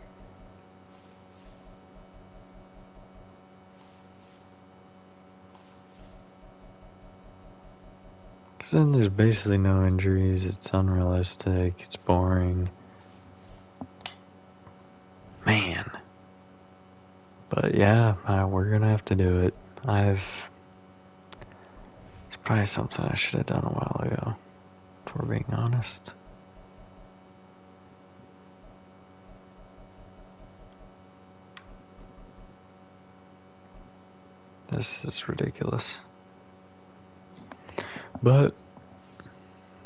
Because then there's basically no injuries, it's unrealistic, it's boring. Man. But yeah, we're gonna have to do it. It's probably something I should have done a while ago, if we're being honest. This is ridiculous. But,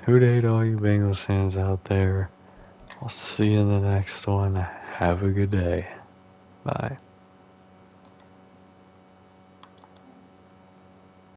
who dey to all you Bengals fans out there? I'll see you in the next one. Have a good day. Bye.